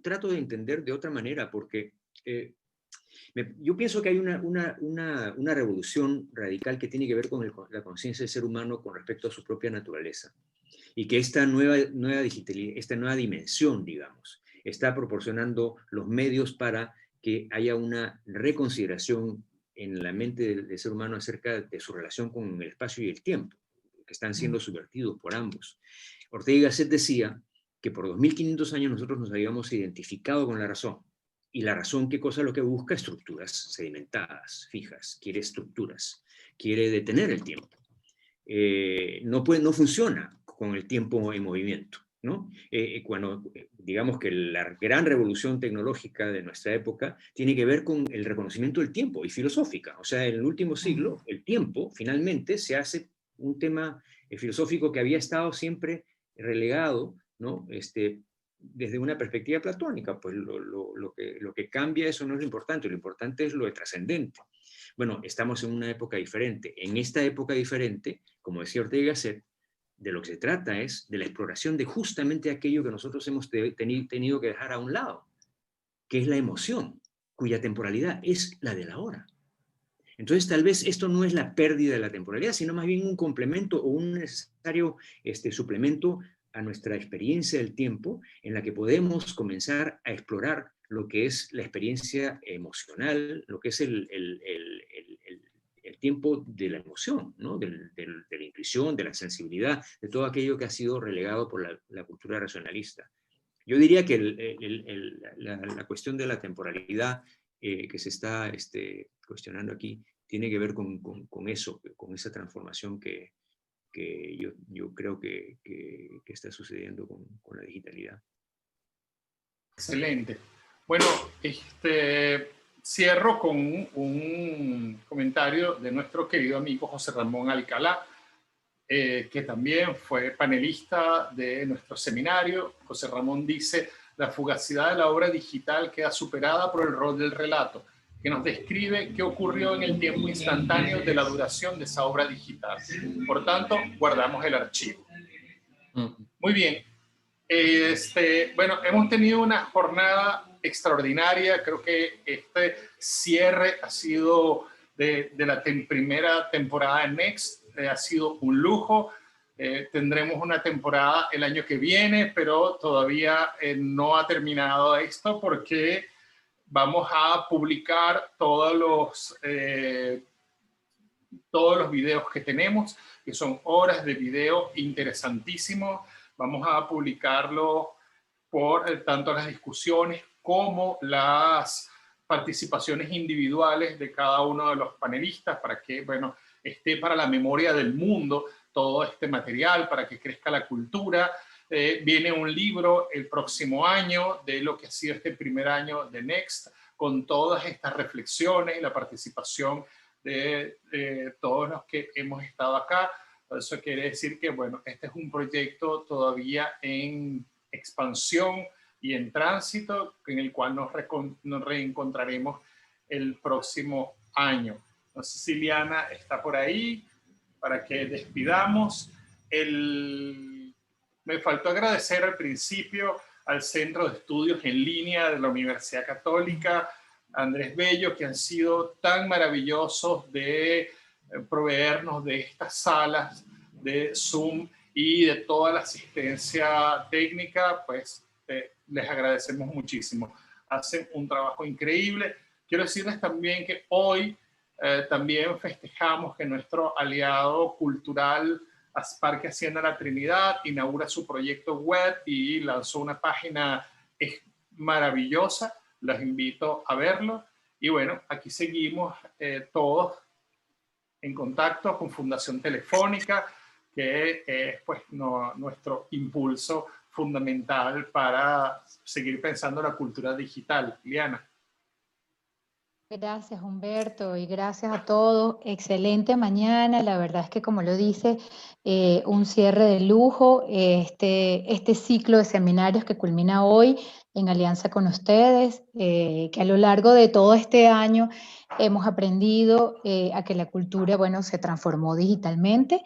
trato de entender de otra manera, porque yo pienso que hay una revolución radical que tiene que ver con la conciencia del ser humano con respecto a su propia naturaleza. Y que esta nueva digitalidad, esta nueva dimensión, digamos, está proporcionando los medios para que haya una reconsideración en la mente del ser humano acerca de su relación con el espacio y el tiempo, que están siendo subvertidos por ambos. Ortega y Gasset decía que por 2500 años nosotros nos habíamos identificado con la razón. Y la razón, ¿qué cosa es lo que busca? Estructuras sedimentadas, fijas, quiere estructuras, quiere detener el tiempo. No funciona con el tiempo en movimiento, ¿no? Cuando digamos que la gran revolución tecnológica de nuestra época tiene que ver con el reconocimiento del tiempo y filosófica. O sea, en el último siglo, el tiempo finalmente se hace un tema filosófico que había estado siempre relegado, ¿no? Desde una perspectiva platónica, pues lo que cambia eso no es lo importante es lo de trascendente. Bueno, estamos en una época diferente. En esta época diferente, como decía Ortega y Gasset, de lo que se trata es de la exploración de justamente aquello que nosotros hemos tenido que dejar a un lado, que es la emoción, cuya temporalidad es la del ahora. Entonces, tal vez esto no es la pérdida de la temporalidad, sino más bien un complemento o un necesario suplemento a nuestra experiencia del tiempo, en la que podemos comenzar a explorar lo que es la experiencia emocional, lo que es el tiempo de la emoción, ¿no? De la intuición, de la sensibilidad, de todo aquello que ha sido relegado por la cultura racionalista. Yo diría que la cuestión de la temporalidad que se está cuestionando aquí tiene que ver con eso, con esa transformación que yo creo que está sucediendo con la digitalidad. Excelente. Bueno, cierro con un comentario de nuestro querido amigo José Ramón Alcalá, que también fue panelista de nuestro seminario. José Ramón dice: la fugacidad de la obra digital queda superada por el rol del relato, que nos describe qué ocurrió en el tiempo instantáneo de la duración de esa obra digital. Por tanto, guardamos el archivo. Muy bien. Bueno, hemos tenido una jornada extraordinaria. Creo que este cierre ha sido de la primera temporada de Next. Ha sido un lujo. Tendremos una temporada el año que viene, pero todavía no ha terminado esto porque vamos a publicar todos los videos que tenemos, que son horas de video interesantísimos. Vamos a publicarlo por tanto las discusiones como las participaciones individuales de cada uno de los panelistas para que, bueno, esté para la memoria del mundo todo este material, para que crezca la cultura. Viene un libro el próximo año de lo que ha sido este primer año de Next, con todas estas reflexiones y la participación de todos los que hemos estado acá. Eso quiere decir que, bueno, este es un proyecto todavía en expansión y en tránsito, en el cual nos reencontraremos el próximo año. No sé si Liliana está por ahí para que despidamos. Me faltó agradecer al principio al Centro de Estudios en Línea de la Universidad Católica, Andrés Bello, que han sido tan maravillosos de proveernos de estas salas de Zoom y de toda la asistencia técnica. Pues les agradecemos muchísimo. Hacen un trabajo increíble. Quiero decirles también que hoy también festejamos que nuestro aliado cultural Parque Hacienda La Trinidad inaugura su proyecto web y lanzó una página maravillosa. Los invito a verlo. Y bueno, aquí seguimos todos en contacto con Fundación Telefónica, que es pues, nuestro impulso fundamental para seguir pensando la cultura digital. Liliana. Gracias, Humberto, y gracias a todos. Excelente mañana. La verdad es que, como lo dice, un cierre de lujo. Este ciclo de seminarios que culmina hoy en alianza con ustedes, que a lo largo de todo este año hemos aprendido a que la cultura, bueno, se transformó digitalmente.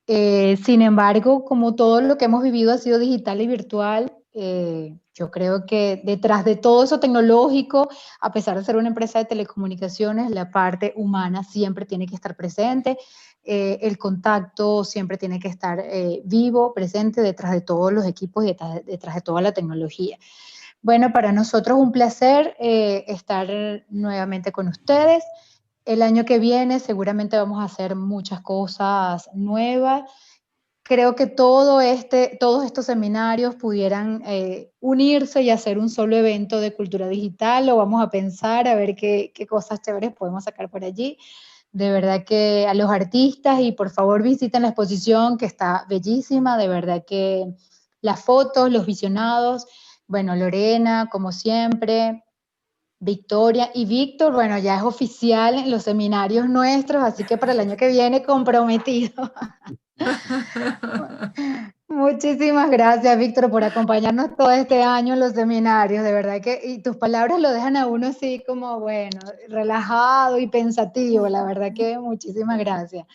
Sin embargo, como todo lo que hemos vivido ha sido digital y virtual, yo creo que detrás de todo eso tecnológico, a pesar de ser una empresa de telecomunicaciones, la parte humana siempre tiene que estar presente, el contacto siempre tiene que estar vivo, presente detrás de todos los equipos y detrás de toda la tecnología. Bueno, para nosotros un placer estar nuevamente con ustedes. El año que viene seguramente vamos a hacer muchas cosas nuevas. Creo que todos estos seminarios pudieran unirse y hacer un solo evento de cultura digital. Lo vamos a pensar, a ver qué cosas chéveres podemos sacar por allí. De verdad que a los artistas, y por favor visiten la exposición que está bellísima, de verdad que las fotos, los visionados, bueno, Lorena, como siempre, Victoria y Víctor, bueno, ya es oficial en los seminarios nuestros, así que para el año que viene comprometido. Muchísimas gracias, Víctor, por acompañarnos todo este año en los seminarios, de verdad que, y tus palabras lo dejan a uno así como, bueno, relajado y pensativo, la verdad que muchísimas gracias.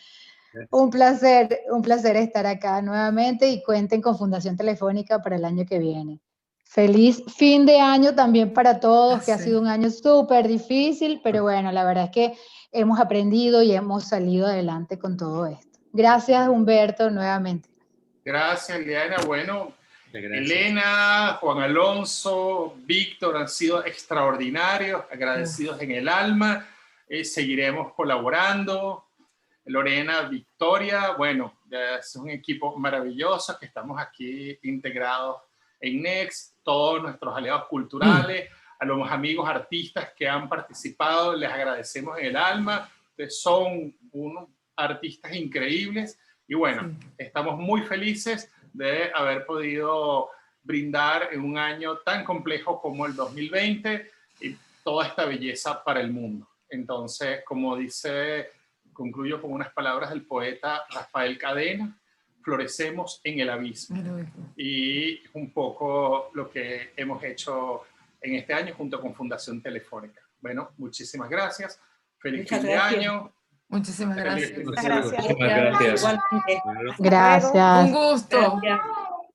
Un placer estar acá nuevamente y cuenten con Fundación Telefónica para el año que viene. Feliz fin de año también para todos, que ha sido un año súper difícil, pero bueno, la verdad es que hemos aprendido y hemos salido adelante con todo esto. Gracias, Humberto, nuevamente. Gracias, Liliana. Bueno, Elena, Juan Alonso, Víctor han sido extraordinarios, agradecidos en el alma. Seguiremos colaborando. Lorena, Victoria, bueno, es un equipo maravilloso que estamos aquí integrados en Next, todos nuestros aliados culturales, a los amigos artistas que han participado, les agradecemos en el alma, ustedes son unos artistas increíbles y bueno, estamos muy felices de haber podido brindar en un año tan complejo como el 2020 y toda esta belleza para el mundo. Entonces, como dice, concluyo con unas palabras del poeta Rafael Cadena, florecemos en el abismo. Y un poco lo que hemos hecho en este año junto con Fundación Telefónica. Bueno, muchísimas gracias. Feliz fin de año. Muchísimas gracias. Gracias. Gracias. Un gusto.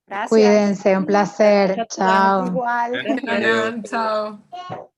Gracias. Cuídense, un placer. Chao. Igual. Adiós. Chao.